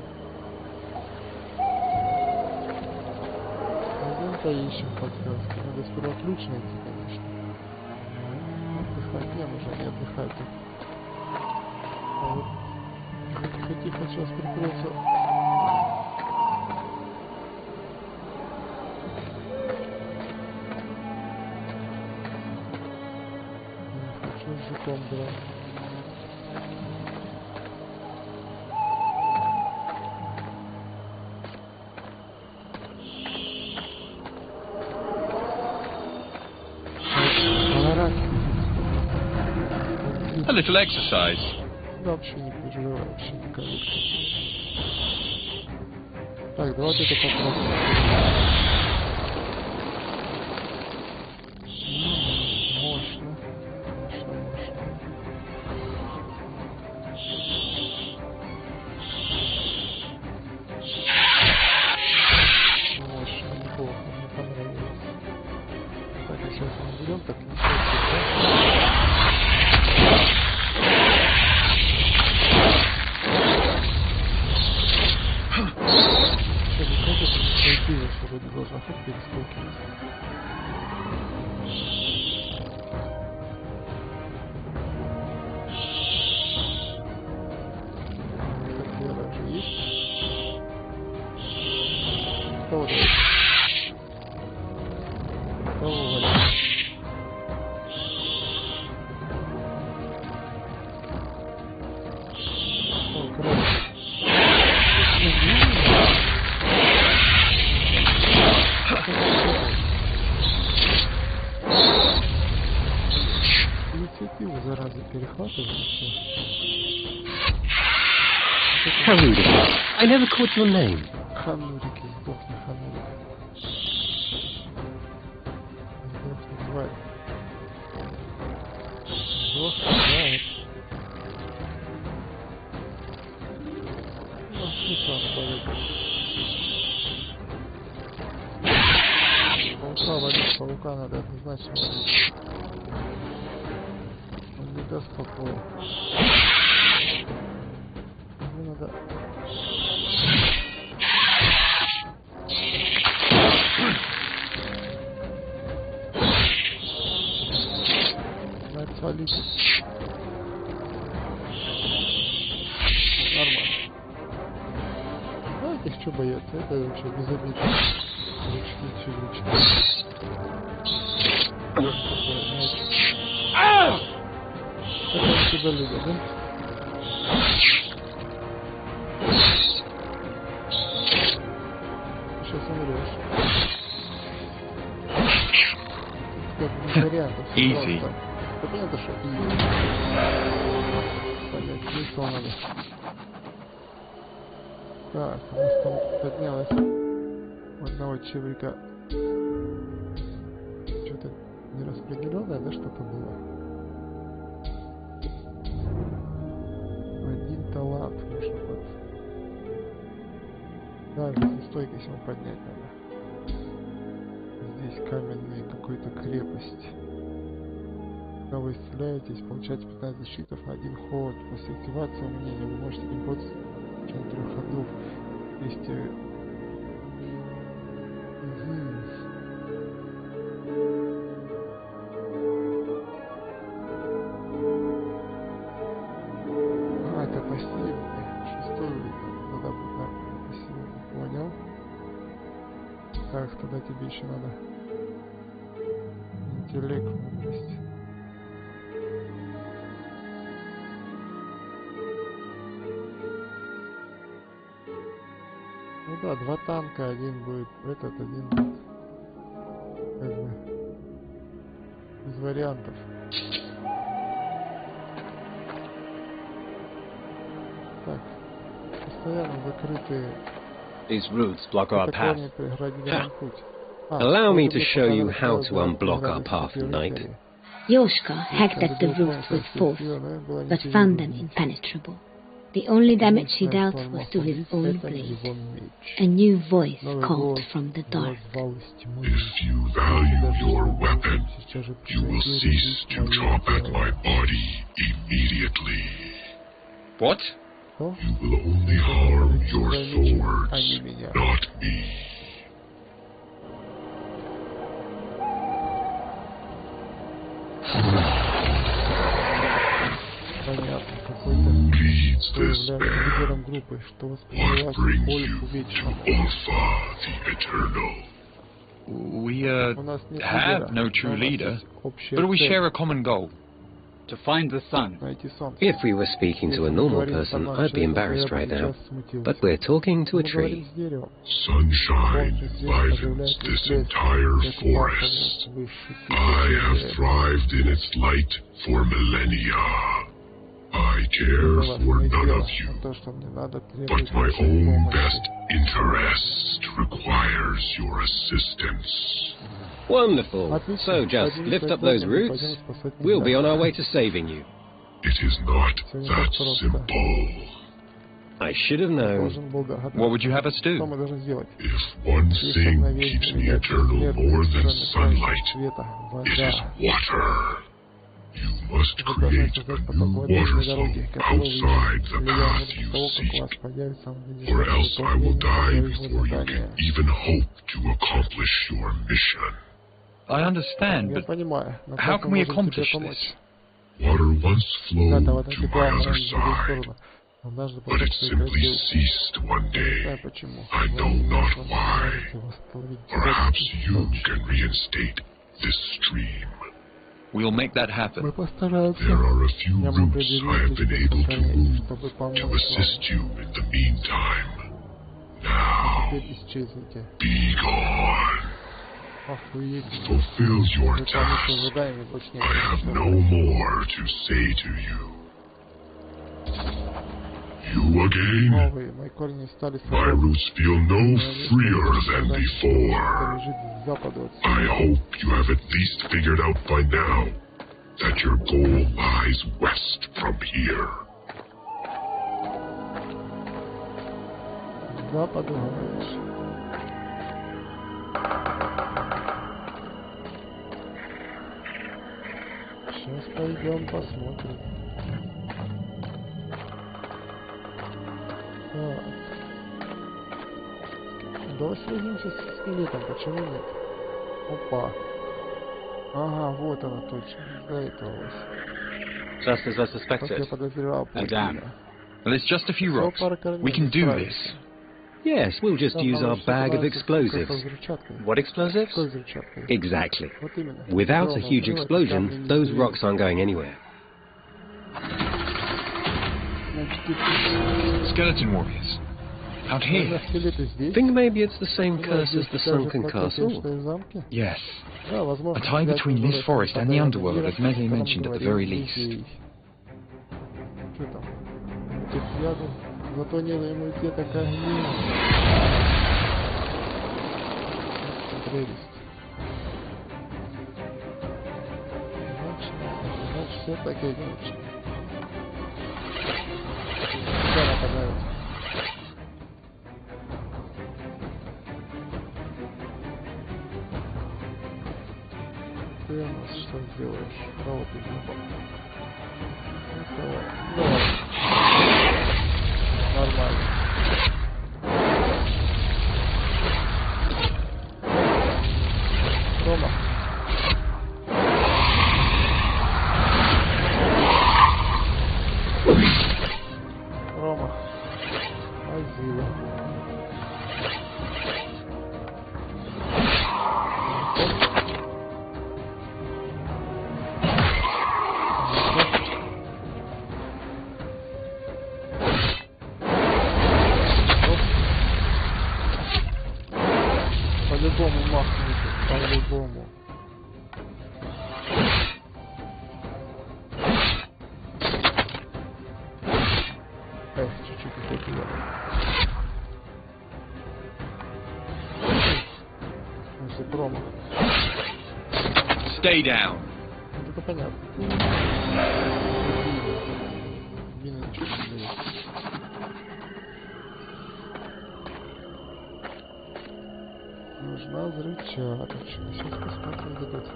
Пойдем поищем подсказки. Надо сперва ключ найти, конечно. Отдыхать, мне уже не отдыхать. А вот тихо, сейчас прикроется. Жуком было. A little exercise. Да, вообще не переживай, вообще не кажется. Так, давайте это попробуем. инициативу, зараза, перехватывает и все. How rude of you. I never caught your name. Ханурики, сдохни, Ханурик. Сдохни, тварь. Сдохни, тварь. Ну, смысл отправить. Паука валить, паука надо однозначно валить. Он не даст покоя. Ему надо... Надо свалить. Нормально. Ну, этих что бояться? Это вообще безобидно. Это он тебя любит, да? Сейчас умрешь. Как без вариантов. Easy. Да понятно, что easy. Понять, смысл надо. Так, у нас там поднялось одного человека. Что-то нераспределенное, да, что-то было? Один талант, можно под... Да, здесь стойкость ему поднять надо. Здесь каменные какой-то крепость. Когда вы исцеляетесь, получаете 15 защитов на один ход. После активации умения вы можете один ход в течение 3 ходов. Если... это пассивный. 6-й надо будет на пассивный. Понял? Так, тогда тебе еще надо интеллект, мудрость. Ну да, 2 танка, один будет этот, один будет как бы без вариантов. Так, постоянно закрытые. These routes block our path. Allow me to show you how to unblock our path, knight. Yoshka hacked at the routes with force, but found them impenetrable. The only damage he dealt was to his own blade. A new voice called from the dark. If you value your weapon, you will cease to chop at my body immediately. What? You will only harm your swords, not me. Leads despair. What brings you to Alpha the Eternal? We have no true leader, but we share a common goal. To find the sun. If we were speaking to a normal person, I'd be embarrassed right now. But we're talking to a tree. Sunshine livens this entire forest. I have thrived in its light for millennia. I care for none of you, but my own best interest requires your assistance. Wonderful. So just lift up those roots. We'll be on our way to saving you. It is not that simple. I should have known. What would you have us do? If one thing keeps me eternal more than sunlight, it is water. You must create a new waterflow outside the path you seek, or else I will die before you can even hope to accomplish your mission. I understand, but how can we accomplish this? Water once flowed to my other side, but it simply ceased one day. I know not why. Perhaps you can reinstate this stream. We'll make that happen. There are a few routes I have been able to move to assist you in the meantime. Now, be gone. Fulfill your task. I have no more to say to you. You again? My roots feel no freer than before. I hope you have at least figured out by now that your goal lies west from here. Сейчас пойдем посмотрим. Так. Давай связимся с скелетом, почему нет? Опа. Ага, вот она точно. До этого. Just as I suspected. Oh, damn. Well, it's just a few rocks. We can do this. Yes, we'll just use our bag of explosives. What explosives? Exactly. Without a huge explosion, those rocks aren't going anywhere. Skeleton warriors. Out here. Think maybe it's the same curse as the sunken castle? Yes. A tie between this forest and the underworld, as Meze mentioned at the very least. Зато нет иммунитета к огню. Прелесть. Значит, все так и лучше. Куда нападают? Ты у нас что сделаешь? Кого ты напал? Давай. Нормально. Рома. Рома. Азила. По-любому махнуть, по-любому. Эх, чуть-чуть не хватило. Если промах. Stay down. Это понятно. Мина ничего не дает. Нужна взрывчаточка. Сейчас посмотрим, дадут.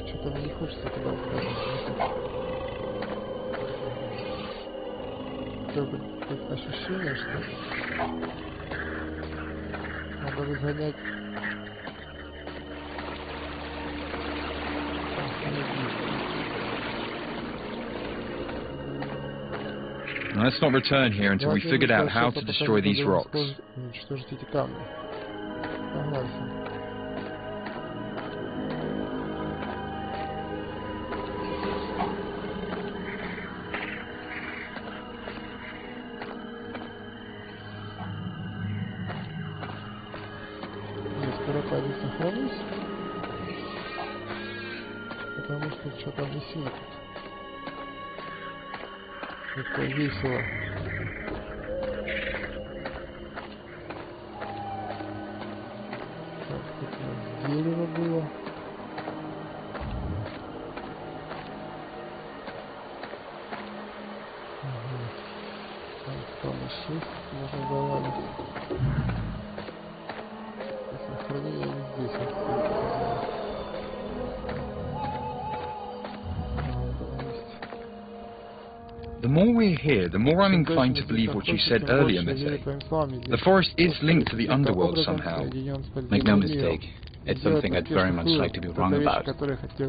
Что-то мне не хочется туда уходить. Как ощущение, что надо разгонять. Let's not return here until we figured out how to destroy these rocks. Уничтожить эти камни. Согласен. Скоро не сохранюсь. Потому что что-то висит. Это весело. Так, тут у нас дерево было. Там 6 можно завалить. Сохранение не здесь. The more we're here, the more I'm inclined to believe what you said earlier, Meze. The forest is linked to the underworld somehow. Make no mistake, it's something I'd very much like to be wrong about.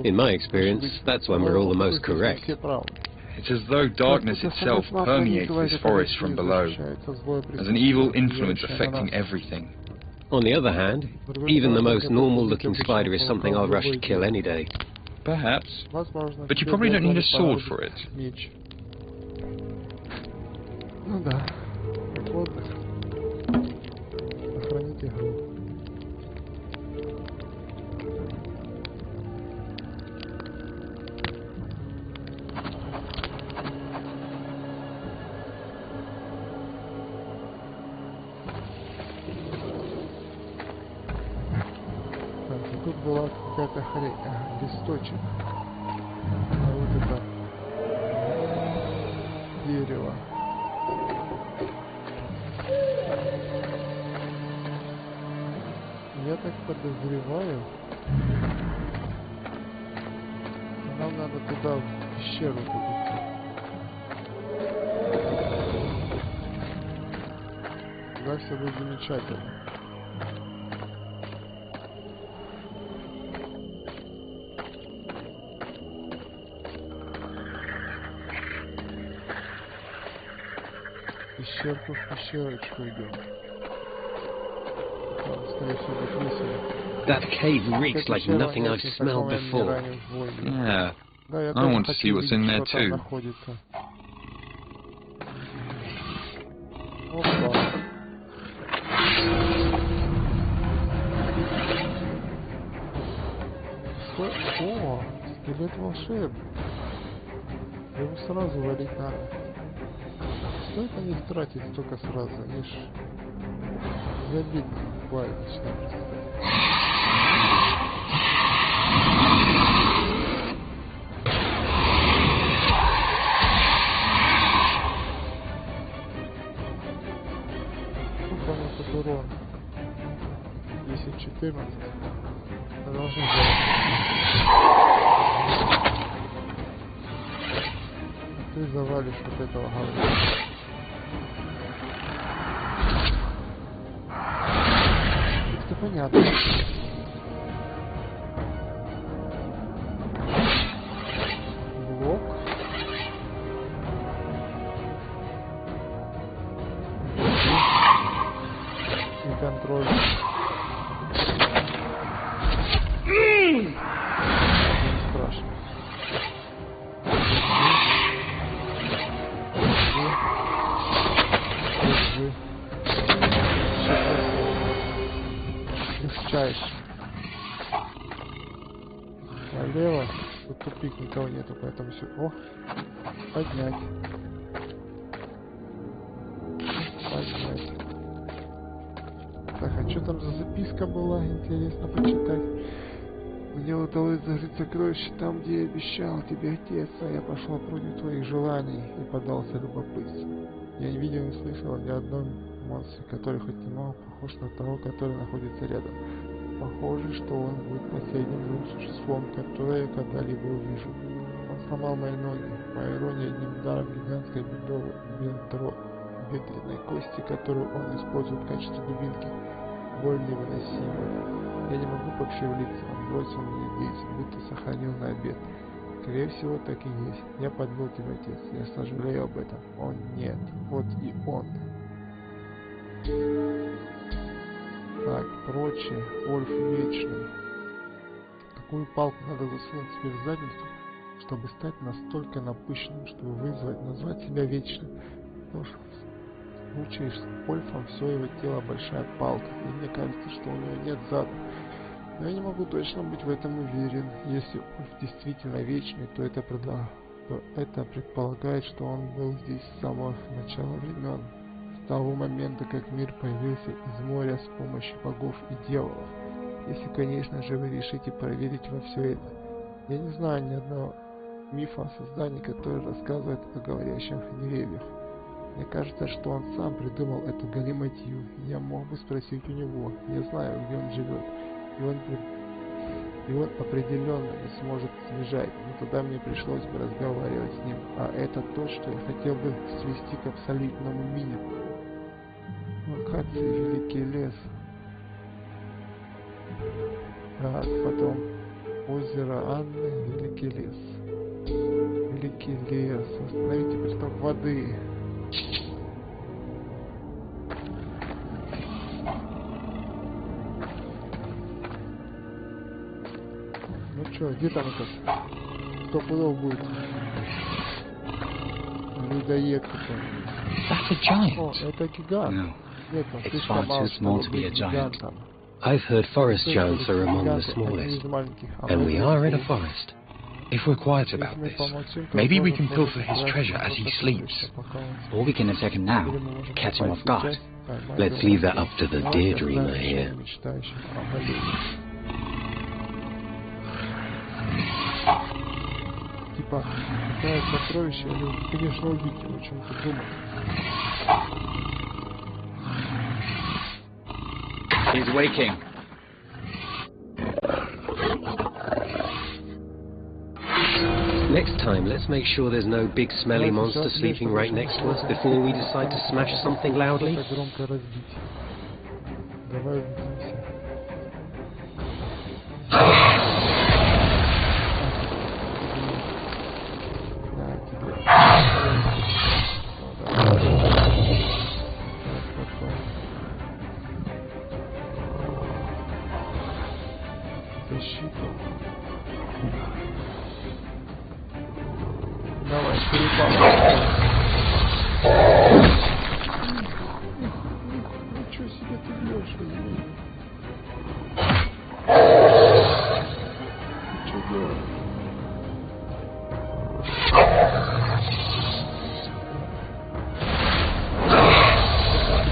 In my experience, that's when we're all the most correct. It's as though darkness itself permeates this forest from below, as an evil influence affecting everything. On the other hand, even the most normal-looking spider is something I'll rush to kill any day. Perhaps, but you probably don't need a sword for it. Ну да, как отдых. Сохранить игру. Тут была какая-то хрень, листочек. Вот это дерево. Я так подозреваю, нам надо туда, в пещеру идти. Тогда все будет замечательно. Пещерку в пещерочку идем. That cave reeks like nothing I've smelled before. Yeah, I want to see what's in there too. О, скелет волшебный. Его сразу валить надо. Стоит на них тратить столько сразу, они ж забить бывает, начинаю представить. Сколько у нас тут урон? 10-14. Продолжим делать. Ты завалишь вот этого говна. Это понятно. Блок. И контроль. Не страшно. Легчайше. Налево. Тут тупик, никого нету, поэтому все. О! Поднять. Поднять. Так, а что там за записка была? Интересно почитать. Мне удалось закрыть сокровище там, где я обещал тебе, отец, а я пошел против твоих желаний и поддался любопытству. Я не видел и не слышал ни одного монстра, который хоть немного похож на того, который находится рядом. Похоже, что он будет последним живым существом, которое я когда-либо увижу. Он сломал мои ноги. Моя ирония одним ударом гигантской бедренной кости, которую он использует в качестве дубинки. Боль невыносимая. Я не могу пошевелиться, он бросил мне здесь, будто сохранил на обед. Скорее всего, так и есть. Я подвел тебя, отец. Я сожалею об этом. Он нет. Вот и он. Так, прочее. Ольф вечный. Какую палку надо засунуть себе в задницу, чтобы стать настолько напыщенным, чтобы назвать себя вечным? Потому что в случае с Ольфом все его тело большая палка. И мне кажется, что у него нет зада. Но я не могу точно быть в этом уверен. Если Ольф действительно вечный, то это предполагает, что он был здесь с самого начала времен. С того момента, как мир появился из моря с помощью богов и дьяволов. Если, конечно же, вы решите проверить во все это. Я не знаю ни одного мифа о создании, который рассказывает о говорящих деревьях. Мне кажется, что он сам придумал эту галиматью. Я мог бы спросить у него. Я знаю, где он живет. И он определенно не сможет сбежать. Но тогда мне пришлось бы разговаривать с ним. А это то, что я хотел бы свести к абсолютному минимуму. Локации, великий лес. Так, потом озеро Анны, великий лес. Великий лес. Остановите приток воды. Ну чё, где там этот? 100 пудов будет. Людоед какой-нибудь. that a giant? О, это гигант. No, Нет, он it's слишком far мал, too small чтобы to be a быть giant. гигантом. I've heard forest giants are among the smallest, and we are in a forest. If we're quiet about this, maybe we can pilfer his treasure as he sleeps. Or we can attack him now, catch him off guard. Let's leave that up to the daydreamer here. Типа, какое сокровище, или, конечно, убить его, о чем-то думать. He's waking. Next time, let's make sure there's no big smelly monster sleeping right next to us before we decide to smash something loudly. Громко разбить. Давай убедимся. Защиту. Давай, перепал. Ничего себе ты бьешь, змей. Ты что делаешь?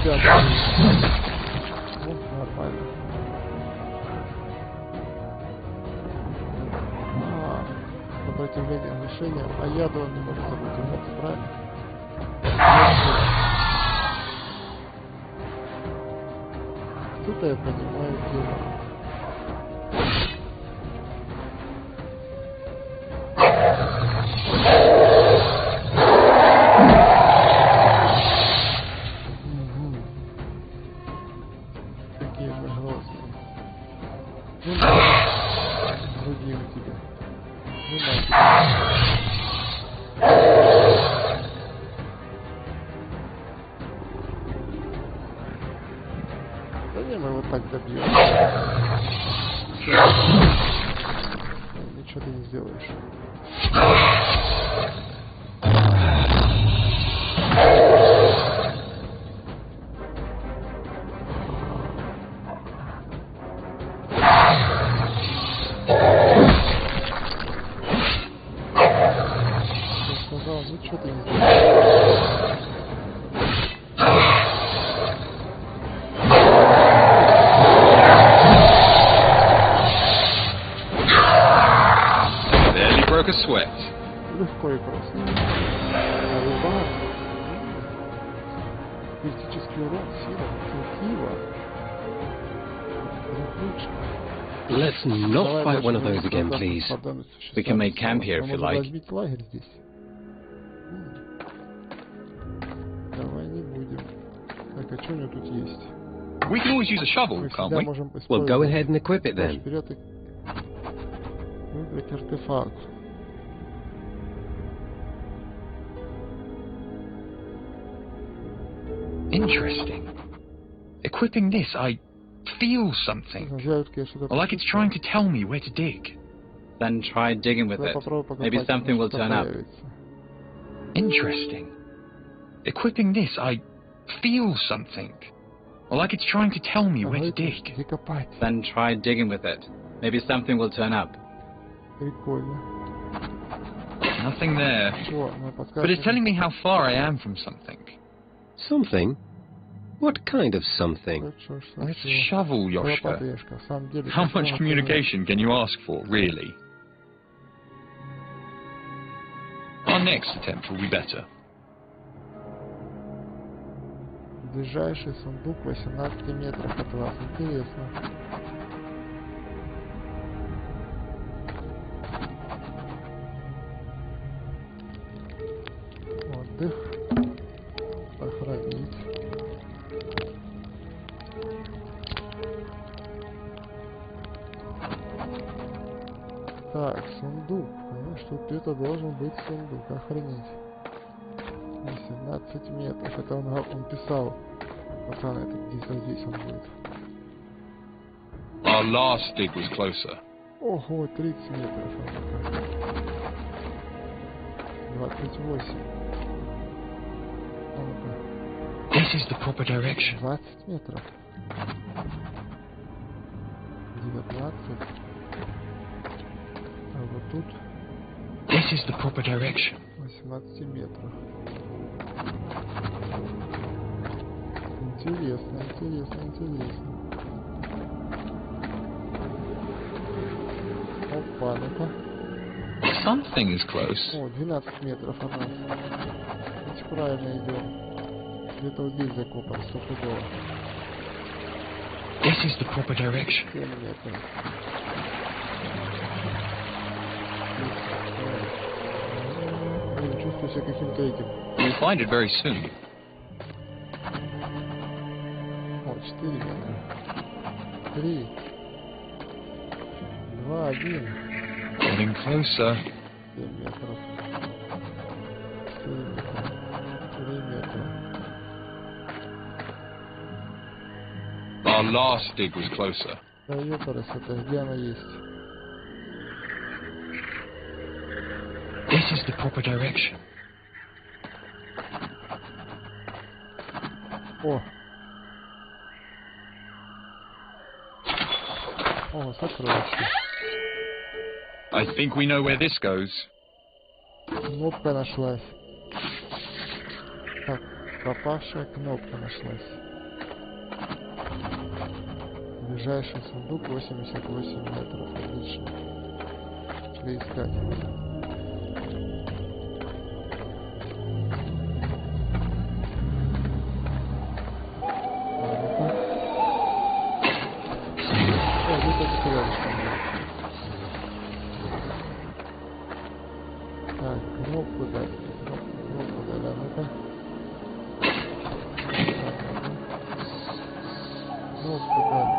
Тебя ну, нормально. Сопротивление оглушения, а яду он не может сопротивляться, правильно? Тут я понимаю дело. Какие загрозные. Ну да, другие у тебя. Ну нафиг. Да не, мы вот так добьем. Ничего ты не сделаешь. Ничего ты не сделаешь. Barely broke a sweat. Легко и просто. Удар. Критический урон, сила, инициатива. Let's not fight one of those again, please. We can make camp here if you like. Разбить лагерь здесь. Давай не будем. Так, а что у него тут есть? We can always use a shovel, Мы can't всегда we? можем Well, go ahead and equip it then. Вперед и выбрать артефакт. Interesting. Equipping this, I feel something. Like it's trying to tell me where to dig. Then try digging with it. Maybe something will turn up. Interesting. Equipping this, I feel something. Like it's trying to tell me where to dig. Then try digging with it. Maybe something will turn up. Прикольно. Nothing there. But it's telling me how far I am from something. Something? What kind of something? It's a shovel, Yoshka. How much communication can you ask for, really? Our next attempt will be better. Ближайший сундук 18 метров от вас. Интересно. Отдых. Охранить. Так, сундук. Понимаешь, что где-то должен быть сундук. Охранить. 18 метров. Это он писал. Пацаны, это здесь он будет. Our last dig was closer. Ого, 30 метров. 28. А ну-ка. This is the proper direction. 20 метров. 19. А вот тут. This is the proper direction. 18 метров. Интересно, интересно, интересно. Опа, ну-ка. Something is close. О, 12 метров от нас. Значит, правильно идем. Где-то вот здесь закопан, стопудово. This is the proper direction. 7 метров. Блин, чувствую себя каким-то этим. You'll find it very soon. О, 4 метра. 3. 2, 1. Getting closer. 7 метров. 4 метра. 3 метра. Our last dig was closer. Да ёпарас, это где она есть? This is the proper direction. О! О, сокровище. I think we know where this goes. Кнопка нашлась. Так, пропавшая кнопка нашлась. Ближайший сундук 88 метров. Отлично. Шли искать. Так, кнопку дать. Кнопку дать, да, ну-ка. Кнопку дать.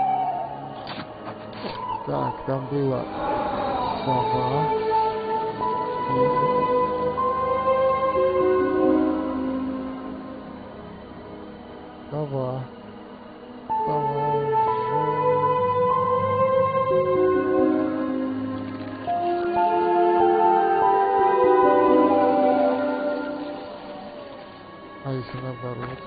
Так, там было сова. Сова. А если наоборот?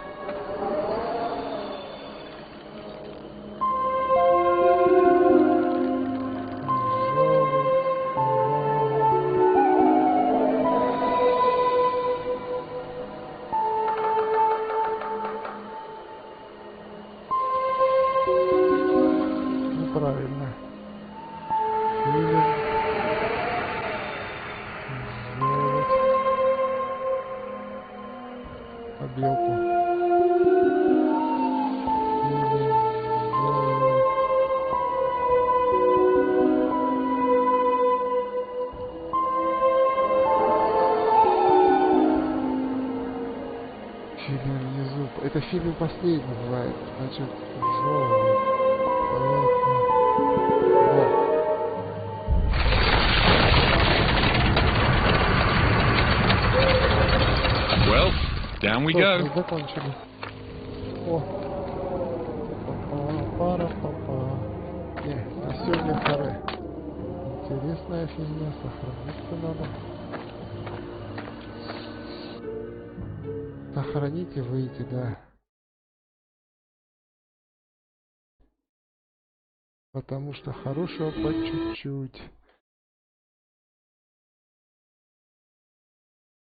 Неправильно. Побелку. Филин зуб. Это филин последний бывает. Значит, желтый. Well, down we go. Закончили. О. Пара-папа. Не, на сегодня харе. Интересная фигня, сохраниться надо. Сохранить и выйти, да. Потому что хорошего по чуть-чуть.